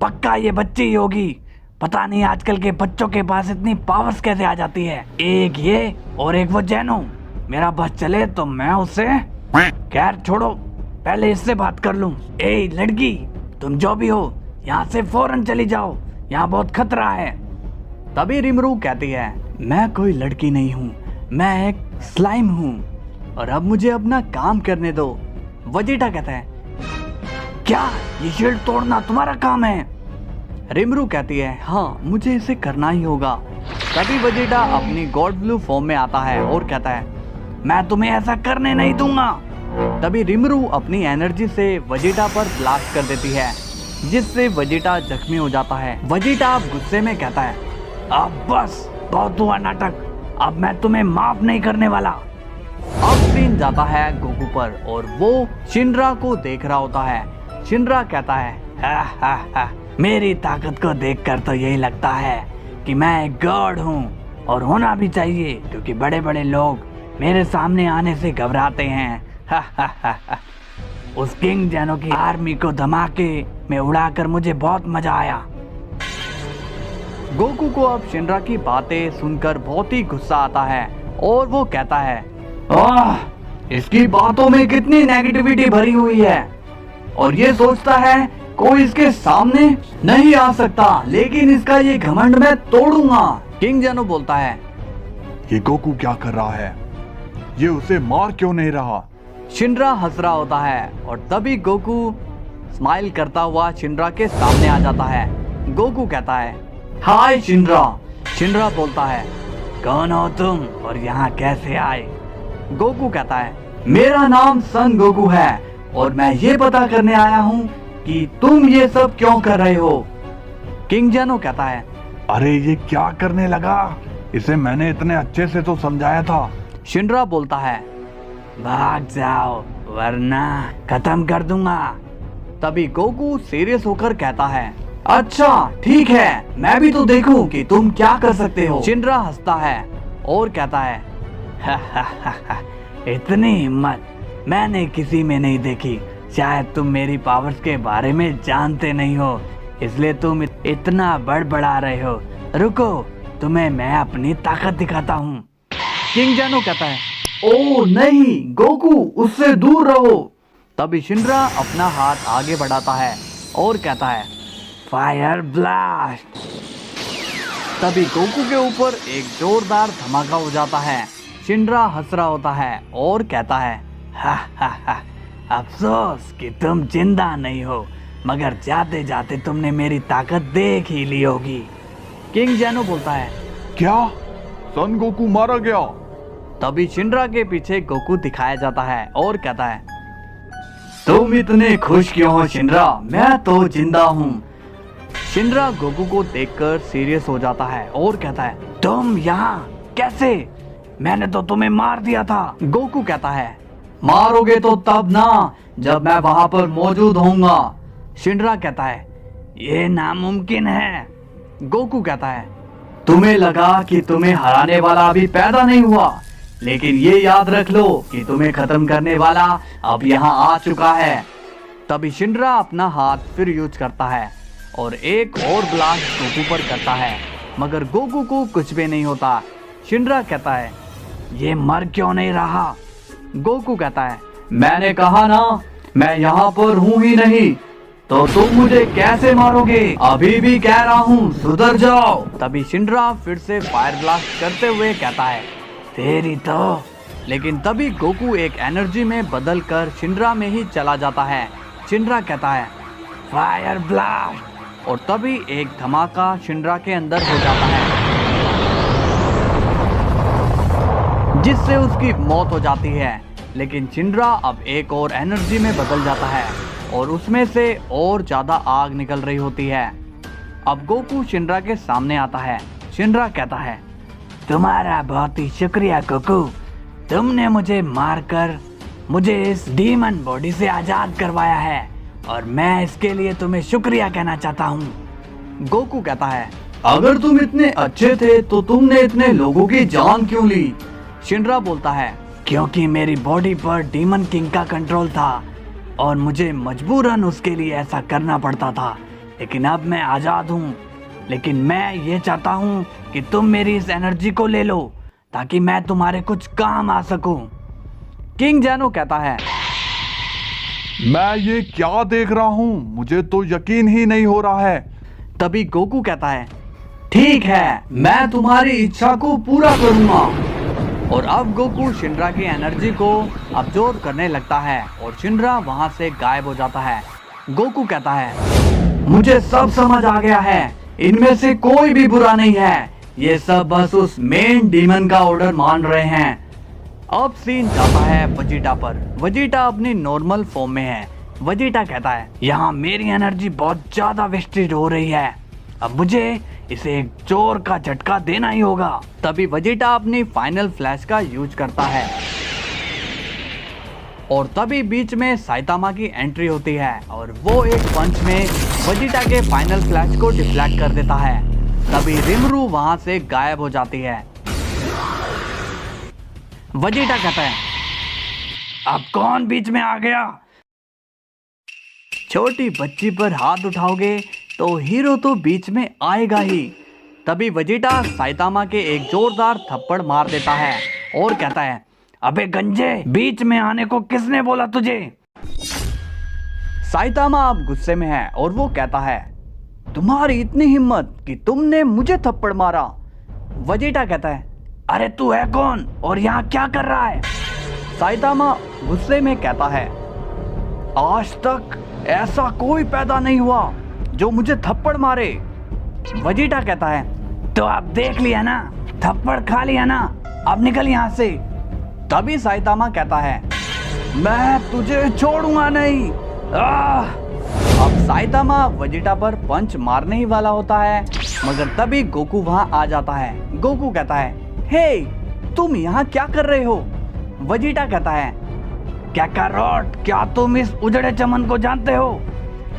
पक्का ये बच्ची ही होगी, पता नहीं आजकल के बच्चों के पास इतनी पावर्स कैसे आ जाती है। एक ये और एक वो जैनो, मेरा बस चले तो मैं उससे, खैर छोड़ो पहले इससे बात कर लूं। ए लड़की, तुम जो भी हो यहाँ से फौरन चली जाओ, यहाँ बहुत खतरा है। तभी रिमरू कहती है, मैं कोई लड़की नहीं हूँ, मैं एक स्लाइम हूँ और अब मुझे अपना काम करने दो। वजीटा कहता है, क्या ये शील्ड तोड़ना तुम्हारा काम है? रिमरू कहती है, हाँ मुझे इसे करना ही होगा। तभी वजीटा अपनी गॉड ब्लू फॉर्म में आता है और कहता है, मैं तुम्हें ऐसा करने नहीं दूंगा। तभी रिमरू अपनी एनर्जी से वजीटा पर ब्लास्ट कर देती है जिससे वजीटा जख्मी हो जाता है। वजीटा गुस्से में कहता है, अब बस बहुत हुआ नाटक, अब मैं तुम्हें माफ नहीं करने वाला। अब सीन जाता है गोकू पर और वो शिनरा को देख रहा होता है। शिनरा कहता है, हा, मेरी ताकत को देखकर तो यही लगता है कि मैं एक गॉड हूँ। और होना भी चाहिए, क्योंकि बड़े बड़े लोग मेरे सामने आने से घबराते हैं। उस किंग जैनो की आर्मी को धमाके में उड़ाकर मुझे बहुत मजा आया। गोकू को अब शिनरा की बातें सुनकर बहुत ही गुस्सा आता है और वो कहता है, आह, इसकी बातों में कितनी नेगेटिविटी भरी हुई है और ये सोचता है कोई इसके सामने नहीं आ सकता, लेकिन इसका ये घमंड मैं तोड़ूंगा। किंग जैनो बोलता है, ये गोकू क्या कर रहा है? ये उसे मार क्यों नहीं रहा? शिनरा हंस रहा होता है और तभी गोकू स्माइल करता हुआ शिनरा के सामने आ जाता है। गोकू कहता है, हाय शिनरा। शिनरा बोलता है, कौन हो तुम और यहाँ कैसे आए? गोकू कहता है, मेरा नाम सन गोकू है और मैं ये पता करने आया हूँ कि तुम ये सब क्यों कर रहे हो। किंग जैनो कहता है, अरे ये क्या करने लगा? इसे मैंने इतने अच्छे से तो समझाया था। शिनरा बोलता है, भाग जाओ वरना खत्म कर दूंगा। तभी गोकू सीरियस होकर कहता है, अच्छा ठीक है, मैं भी तो देखूं कि तुम क्या कर सकते हो। शिनरा हंसता है और कहता है, इतनी हिम्मत मैंने किसी में नहीं देखी। शायद तुम मेरी पावर्स के बारे में जानते नहीं हो, इसलिए तुम इतना बड़बड़ा रहे हो। रुको, तुम्हें मैं अपनी ताकत दिखाता हूँ। किंग जैनो कहता है, ओ नहीं गोकू, उससे दूर रहो। तभी शिनरा अपना हाथ आगे बढ़ाता है और कहता है, फायर ब्लास्ट। तभी गोकू के ऊपर एक जोरदार धमाका हो जाता है। शिनरा हंस रहा होता है और कहता है, हा हा हा, अफसोस कि तुम जिंदा नहीं हो, मगर जाते जाते तुमने मेरी ताकत देख ही ली होगी। किंग जैनो बोलता है, क्या सन गोकू मारा गया? तभी शिनरा के पीछे गोकू दिखाया जाता है और कहता है, तुम इतने खुश क्यों हो शिनरा? मैं तो जिंदा हूँ। शिनरा गोकू को देखकर सीरियस हो जाता है और कहता है, तुम यहाँ कैसे? मैंने तो तुम्हें मार दिया था। गोकू कहता है, मारोगे तो तब ना जब मैं वहां पर मौजूद होऊंगा। शिनरा कहता है, ये नामुमकिन है। गोकू कहता है, तुम्हें लगा कि तुम्हें हराने वाला अभी पैदा नहीं हुआ, लेकिन ये याद रख लो कि तुम्हें खत्म करने वाला अब यहाँ आ चुका है। तभी शिनरा अपना हाथ फिर यूज करता है और एक और ब्लास्ट गोकू पर करता है, मगर गोकू को कुछ भी नहीं होता। शिनरा कहता है, ये मर क्यों नहीं रहा? गोकू कहता है, मैंने कहा ना, मैं यहाँ पर हूँ ही नहीं, तो तुम मुझे कैसे मारोगे? अभी भी कह रहा हूँ, सुधर जाओ। तभी शिनरा फिर से फायर ब्लास्ट करते हुए कहता है, तेरी तो। लेकिन तभी गोकू एक एनर्जी में बदल कर शिनरा में ही चला जाता है। शिनरा कहता है, फायर ब्लास्ट, और तभी एक धमाका शिनरा के अंदर हो जाता है, जिससे उसकी मौत हो जाती है। लेकिन शिनरा अब एक और एनर्जी में बदल जाता है और उसमें से और ज्यादा आग निकल रही होती है। अब गोकू शिनरा के सामने आता है। शिनरा कहता है, तुम्हारा बहुत ही शुक्रिया गोकू, तुमने मुझे मारकर मुझे इस डीमन बॉडी से आजाद करवाया है और मैं इसके लिए तुम्हें शुक्रिया कहना चाहता हूँ। गोकू कहता है, अगर तुम इतने अच्छे थे तो तुमने इतने लोगों की जान क्यों ली? शिनरा बोलता है, क्योंकि मेरी बॉडी पर डीमन किंग का कंट्रोल था और मुझे मजबूरन उसके लिए ऐसा करना पड़ता था, लेकिन अब मैं आजाद हूँ। लेकिन मैं ये चाहता हूँ कि तुम मेरी इस एनर्जी को ले लो ताकि मैं तुम्हारे कुछ काम आ सकूं। किंग जैनो कहता है, मैं ये क्या देख रहा हूँ? मुझे तो यकीन ही नहीं हो रहा है। तभी गोकू कहता है, ठीक है, मैं तुम्हारी इच्छा को पूरा करूंगा। और अब गोकू शिनरा की एनर्जी को अब्जॉर्ब करने लगता है और शिनरा वहां से गायब हो जाता है। गोकू कहता है, मुझे सब समझ आ गया है, इनमें से कोई भी बुरा नहीं है, ये सब बस उस मेन डीमन का ऑर्डर मान रहे हैं। अब सीन जाता है वजीटा पर। वजीटा अपनी नॉर्मल फॉर्म में है। वजीटा कहता है, यहाँ मेरी एनर्जी बहुत ज्यादा वेस्टेज हो रही है, अब मुझे इसे एक जोर का झटका देना ही होगा। तभी वजीटा अपनी फाइनल फ्लैश का यूज करता है और तभी बीच में साइतामा की एंट्री होती है और वो एक पंच में वजीटा के फाइनल फ्लैश को डिफ्लेक्ट कर देता है। तभी रिमरू वहां से गायब हो जाती है वेजिटा कहता है, अब कौन बीच में आ गया? छोटी बच्ची पर हाथ उठाओगे तो हीरो तो बीच में आएगा ही। तभी वेजिटा साइतामा के एक जोरदार थप्पड़ मार देता है और कहता है, अबे गंजे, बीच में आने को किसने बोला तुझे? साइतामा अब गुस्से में है और वो कहता है, तुम्हारी इतनी हिम्मत कि तुमने मुझे थप्पड़ मारा। वेजिटा कहता है, अरे तू है कौन और यहाँ क्या कर रहा है? साइतामा गुस्से में कहता है, आज तक ऐसा कोई पैदा नहीं हुआ जो मुझे थप्पड़ मारे। वेजिटा कहता है, तो अब देख लिया ना, थप्पड़ खा लिया ना, अब निकल यहाँ से। तभी साइतामा कहता है, मैं तुझे छोड़ूंगा नहीं। अब साइतामा वेजिटा पर पंच मारने ही वाला होता है, मगर तभी गोकू वहां आ जाता है। गोकू कहता है, हे, तुम यहाँ क्या कर रहे हो? वेजिटा कहता है, काकारोट, क्या तुम इस उजड़े चमन को जानते हो?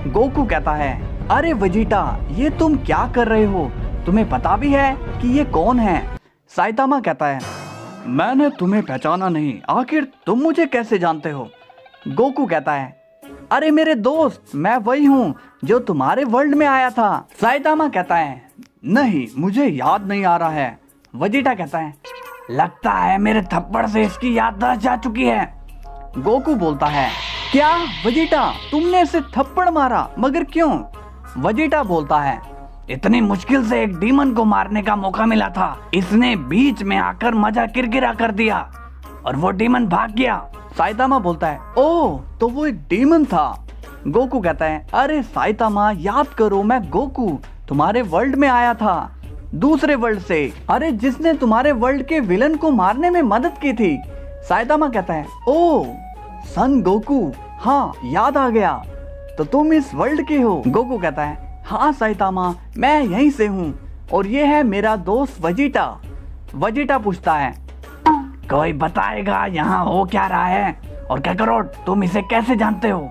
गोकू कहता है, अरे वेजिटा, ये तुम क्या कर रहे हो? तुम्हें पता भी है कि ये कौन है? साइतामा कहता है, मैंने तुम्हें पहचाना नहीं, आखिर तुम मुझे कैसे जानते हो? गोकू कहता है, अरे मेरे दोस्त, मैं वही हूँ जो तुम्हारे वर्ल्ड में आया था। साइतामा कहता है, नहीं, मुझे याद नहीं आ रहा है। वेजिटा कहता है, लगता है मेरे थप्पड़ से इसकी याददाश्त जा चुकी है। गोकू बोलता है, क्या वेजिटा, तुमने इसे थप्पड़ मारा, मगर क्यों? वेजिटा बोलता है, इतनी मुश्किल से एक डीमन को मारने का मौका मिला था, इसने बीच में आकर मजा किरकिरा कर दिया और वो डीमन भाग गया। साइतामा बोलता है, ओह, तो वो एक डीमन था। गोकू कहता है, अरे साइतामा, याद करो, मैं गोकू तुम्हारे वर्ल्ड में आया था, दूसरे वर्ल्ड से, अरे जिसने तुम्हारे वर्ल्ड के विलन को मारने में मदद की थी। साइतामा कहता है, ओह, सन गोकू, हाँ याद आ गया, तो तुम इस वर्ल्ड के हो? गोकू कहता है, हाँ साइतामा, मैं यहीं से हूँ और ये है मेरा दोस्त वेजिटा। वेजिटा पूछता है, कोई बताएगा यहाँ हो क्या रहा है, और काकारोट, तुम इसे कैसे जानते हो?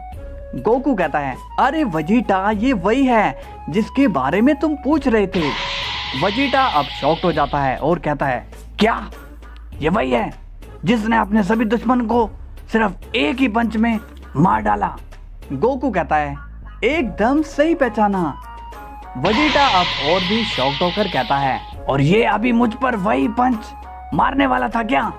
गोकू कहता है, अरे वेजिटा, ये वही है जिसके बारे में तुम पूछ रहे थे। वेजिटा अब शॉक्ड हो जाता है और कहता है, क्या ये वही है जिसने अपने सभी दुश्मन को सिर्फ एक ही पंच में मार डाला? गोकू कहता है, एकदम सही पहचाना। वेजिटा अब और भी शॉक्ड होकर कहता है, और ये अभी मुझ पर वही पंच मारने वाला था क्या?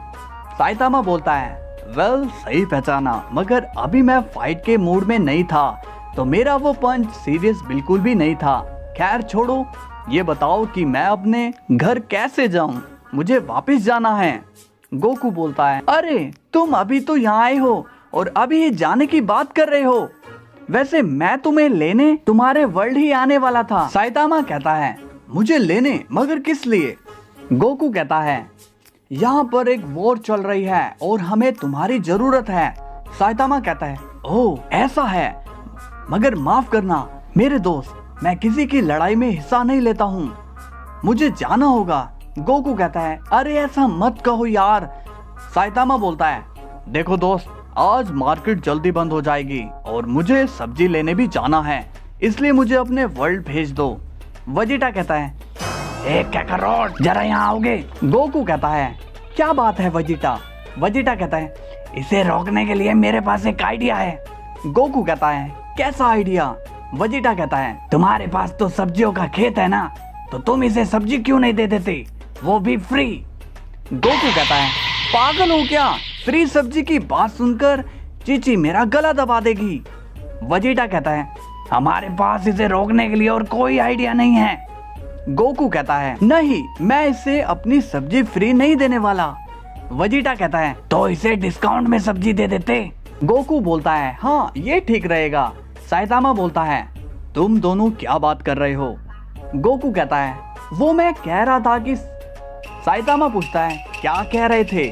साइतामा बोलता है, वेल, सही पहचाना, मगर अभी मैं फाइट के मूड में नहीं था, तो मेरा वो पंच सीरियस बिल्कुल भी नहीं था। खैर छोड़ो, ये बताओ कि मैं अपने घर कैसे जाऊं? मुझे वापस जाना है। गोकू बोलता है, अरे तुम अभी तो यहाँ आए हो और अभी ये जाने की बात कर रहे हो, वैसे मैं तुम्हें लेने तुम्हारे वर्ल्ड ही आने वाला था। साइतामा कहता है, मुझे लेने, मगर किस लिए? गोकू कहता है, यहाँ पर एक वॉर चल रही है और हमें तुम्हारी जरूरत है। साइतामा कहता है, ओह ऐसा है, मगर माफ करना मेरे दोस्त, मैं किसी की लड़ाई में हिस्सा नहीं लेता हूँ, मुझे जाना होगा। गोकू कहता है, अरे ऐसा मत कहो यार। साइतामा बोलता है, देखो दोस्त, आज मार्केट जल्दी बंद हो जाएगी और मुझे सब्जी लेने भी जाना है, इसलिए मुझे अपने वर्ल्ड भेज दो। वेजिटा कहता है, एक काकारोट, जरा यहाँ आओगे? गोकू कहता है, क्या बात है वेजिटा? वेजिटा कहता है, इसे रोकने के लिए मेरे पास एक आइडिया है। गोकू कहता है, कैसा आइडिया? वेजिटा कहता है, तुम्हारे पास तो सब्जियों का खेत है ना, तो तुम इसे सब्जी क्यों नहीं दे देते, वो भी फ्री? गोकू कहता है, पागल हो क्या? फ्री सब्जी की बात सुनकर चीची मेरा गला दबा देगी। वेजिटा कहता है, हमारे पास इसे रोकने के लिए और कोई आइडिया नहीं है। गोकू कहता है, नहीं, मैं इसे अपनी सब्जी फ्री नहीं देने वाला। वेजिटा कहता है, तो इसे डिस्काउंट में सब्जी दे देते। गोकू बोलता है, हाँ ये ठीक रहेगा। साइतामा बोलता है, तुम दोनों क्या बात कर रहे हो? गोकू कहता है, वो मैं कह रहा था कि। साइतामा पूछता है, क्या कह रहे थे?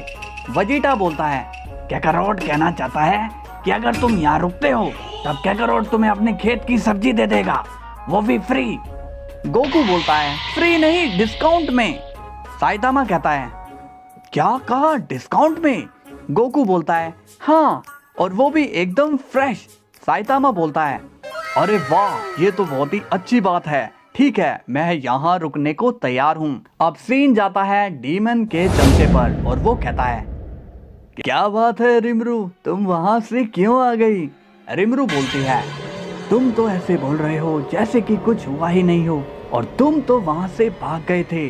वेजिटा बोलता है, काकारोट कहना चाहता है कि अगर तुम यहाँ रुकते हो तब काकारोट तुम्हें अपने खेत की सब्जी दे देगा, वो भी फ्री। गोकू बोलता है, फ्री नहीं, डिस्काउंट में। साइतामा कहता है, क्या कहा, डिस्काउंट में? गोकू बोलता है, हाँ, और वो भी एकदम फ्रेश। साइतामा बोलता है, अरे वाह, ये तो बहुत ही अच्छी बात है, ठीक है, मैं यहाँ रुकने को तैयार हूँ। अब सीन जाता है डीमन के चमचे पर और वो कहता है, क्या बात है रिमरू, तुम वहां से क्यों आ गई? रिमरू बोलती है, तुम तो ऐसे बोल रहे हो जैसे कि कुछ हुआ ही नहीं हो, और तुम तो वहां से भाग गए थे।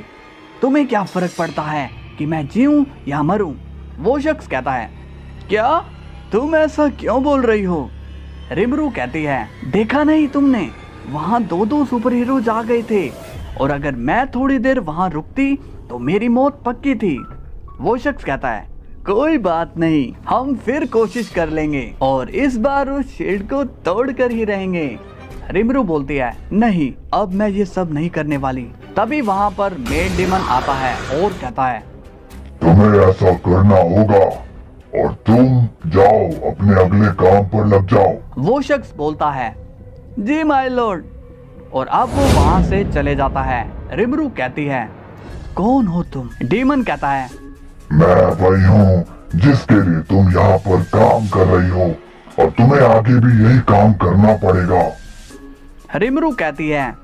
तुम्हें क्या फर्क पड़ता है कि मैं जीऊं या मरूं? वो शख्स कहता है, क्या तुम ऐसा क्यों बोल रही हो? रिमरू कहती है, देखा नहीं तुमने, वहां दो सुपर हीरोज आ गए थे, और अगर मैं थोड़ी देर वहां रुकती तो मेरी मौत पक्की थी। वो शख्स कहता है, कोई बात नहीं, हम फिर कोशिश कर लेंगे और इस बार उस शील्ड को तोड़ कर ही रहेंगे। रिमरू बोलती है, नहीं, अब मैं ये सब नहीं करने वाली। तभी वहाँ पर मेड डेमन आता है और कहता है, तुम्हें ऐसा करना होगा और तुम जाओ अपने अगले काम पर लग जाओ। वो शख्स बोलता है, जी माय लॉर्ड, और अब वो वहाँ से चले जाता है। रिमरू कहती है, कौन हो तुम? डेमन कहता है, मैं वही हूँ जिसके लिए तुम यहाँ पर काम कर रही हो, और तुम्हें आगे भी यही काम करना पड़ेगा। रिमरू कहती है,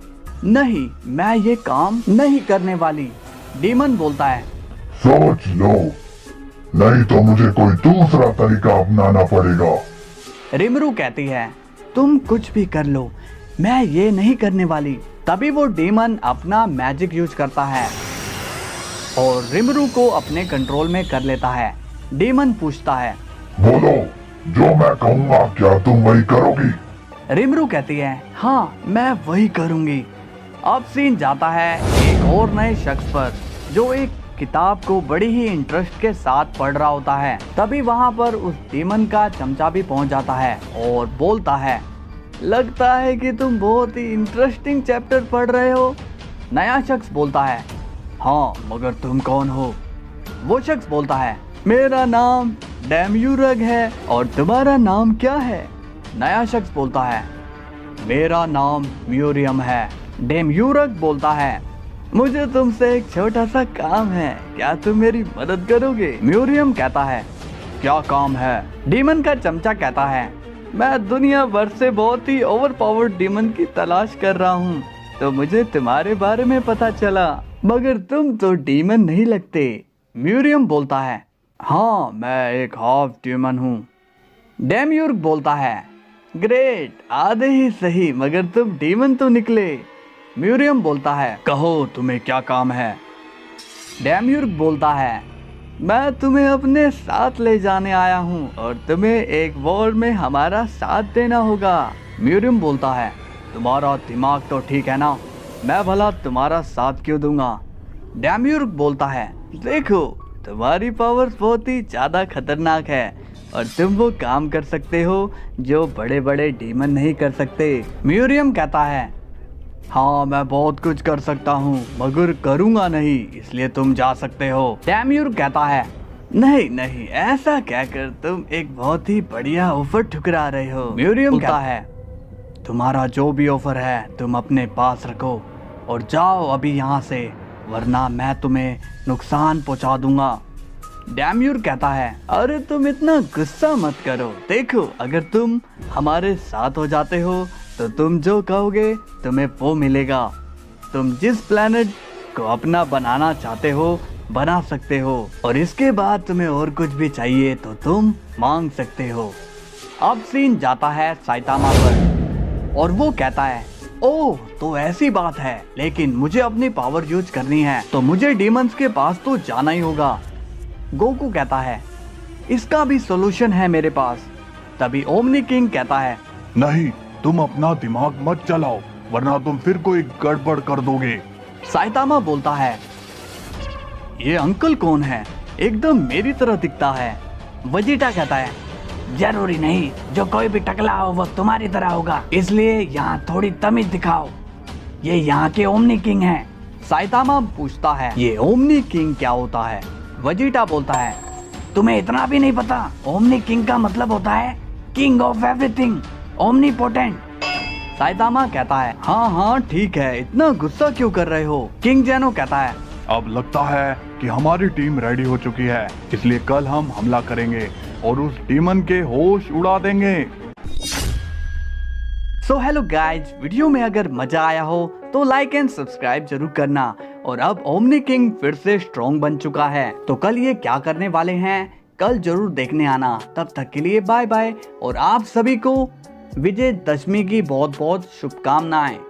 नहीं, मैं ये काम नहीं करने वाली। डेमन बोलता है, सोच लो, नहीं तो मुझे कोई दूसरा तरीका अपनाना पड़ेगा। रिमरू कहती है, तुम कुछ भी कर लो, मैं ये नहीं करने वाली। तभी वो डेमन अपना मैजिक यूज करता है और रिमरू को अपने कंट्रोल में कर लेता है। डेमन पूछता है, बोलो, जो मैं कहूँगा क्या तुम वही करोगी? रिमरू कहती है, हाँ, मैं वही करूंगी। अब सीन जाता है एक और नए शख्स पर, जो एक किताब को बड़ी ही इंटरेस्ट के साथ पढ़ रहा होता है। तभी वहाँ पर उस डेमन का चमचा भी पहुँच जाता है और बोलता है, लगता है कि तुम बहुत ही इंटरेस्टिंग चैप्टर पढ़ रहे हो। नया शख्स बोलता है, हाँ, मगर तुम कौन हो? वो शख्स बोलता है, मेरा नाम डेम्यूरग है, और तुम्हारा नाम क्या है? नया शख्स बोलता है, मेरा नाम म्यूरियम है। डेम्यूरग बोलता है, मुझे तुमसे एक छोटा सा काम है, क्या तुम मेरी मदद करोगे? म्यूरियम कहता है, क्या काम है? डीमन का चमचा कहता है, मैं दुनिया भर से बहुत ही ओवरपावर्ड डीमन की तलाश कर रहा हूँ, तो मुझे तुम्हारे बारे में पता चला, मगर तुम तो डीमन नहीं लगते। म्यूरियम बोलता है, हाँ, मैं एक हाफ डीमन हूँ। डेम्यूर्ग बोलता है, ग्रेट, आधे ही सही, मगर तुम डीमन तो निकले। म्यूरियम बोलता है, कहो तुम्हें क्या काम है? डेम्यूर्ग बोलता है, मैं तुम्हें अपने साथ ले जाने आया हूँ और तुम्हें एक वॉर में हमारा साथ देना होगा। म्यूरियम बोलता है, तुम्हारा दिमाग तो ठीक है ना, मैं भला तुम्हारा साथ क्यों दूंगा? डेम्यूर्ग बोलता है, देखो, तुम्हारी पावर्स बहुत ही ज़्यादा खतरनाक है और तुम वो काम कर सकते हो जो बड़े बड़े डीमन नहीं कर सकते। म्यूरियम कहता है, हाँ, मैं बहुत कुछ कर सकता हूँ, मगर करूँगा नहीं, इसलिए तुम जा सकते हो। डेम्यूर्ग कहता है, नहीं नहीं, ऐसा कहकर तुम एक बहुत ही बढ़िया ऑफर ठुकरा रहे हो। म्यूरियम कहता है, तुम्हारा जो भी ऑफर है तुम अपने पास रखो और जाओ अभी यहाँ से, वरना मैं तुम्हें नुकसान पहुँचा दूंगा। डेम्यूर्ग कहता है, अरे तुम इतना गुस्सा मत करो, देखो, अगर तुम हमारे साथ हो जाते हो तो तुम जो कहोगे तुम्हें वो मिलेगा। तुम जिस प्लेनेट को अपना बनाना चाहते हो बना सकते हो, और इसके बाद तुम्हें और कुछ भी चाहिए तो तुम मांग सकते हो। अब सीन जाता है साइतामा पर और वो कहता है, ओह, तो ऐसी बात है, लेकिन मुझे अपनी पावर यूज करनी है, तो मुझे डीमंस के पास तो जाना ही होगा। गोकू कहता है, इसका भी सॉल्यूशन है मेरे पास। तभी ओमनी किंग कहता है, नहीं, तुम अपना दिमाग मत चलाओ, वरना तुम फिर कोई गड़बड़ कर दोगे। साइतामा बोलता है, ये अंकल कौन है? एकदम मेरी तरह दिखता है। वजीटा कहता है, जरूरी नहीं, जो कोई भी टकला हो वो तुम्हारी तरह होगा, इसलिए यहाँ थोड़ी तमीज दिखाओ, ये यहाँ के ओमनी किंग हैं। साइतामा पूछता है, ये ओमनी किंग क्या होता है? वजीटा बोलता है, तुम्हें इतना भी नहीं पता? ओमनी किंग का मतलब होता है king of everything, omnipotent. Saitama कहता है, हाँ हाँ ठीक है, इतना गुस्सा क्यों कर रहे हो? किंग जेनो कहता है, अब लगता है कि हमारी टीम रेडी हो चुकी है, इसलिए कल हम हमला करेंगे और उस डीमन के होश उड़ा देंगे। सो हेलो गाइज, वीडियो में अगर मजा आया हो तो लाइक एंड सब्सक्राइब जरूर करना। और अब ओमनी किंग फिर से स्ट्रॉन्ग बन चुका है, तो कल ये क्या करने वाले हैं कल जरूर देखने आना। तब तक के लिए बाय बाय और आप सभी को विजयदशमी की बहुत बहुत शुभकामनाएं।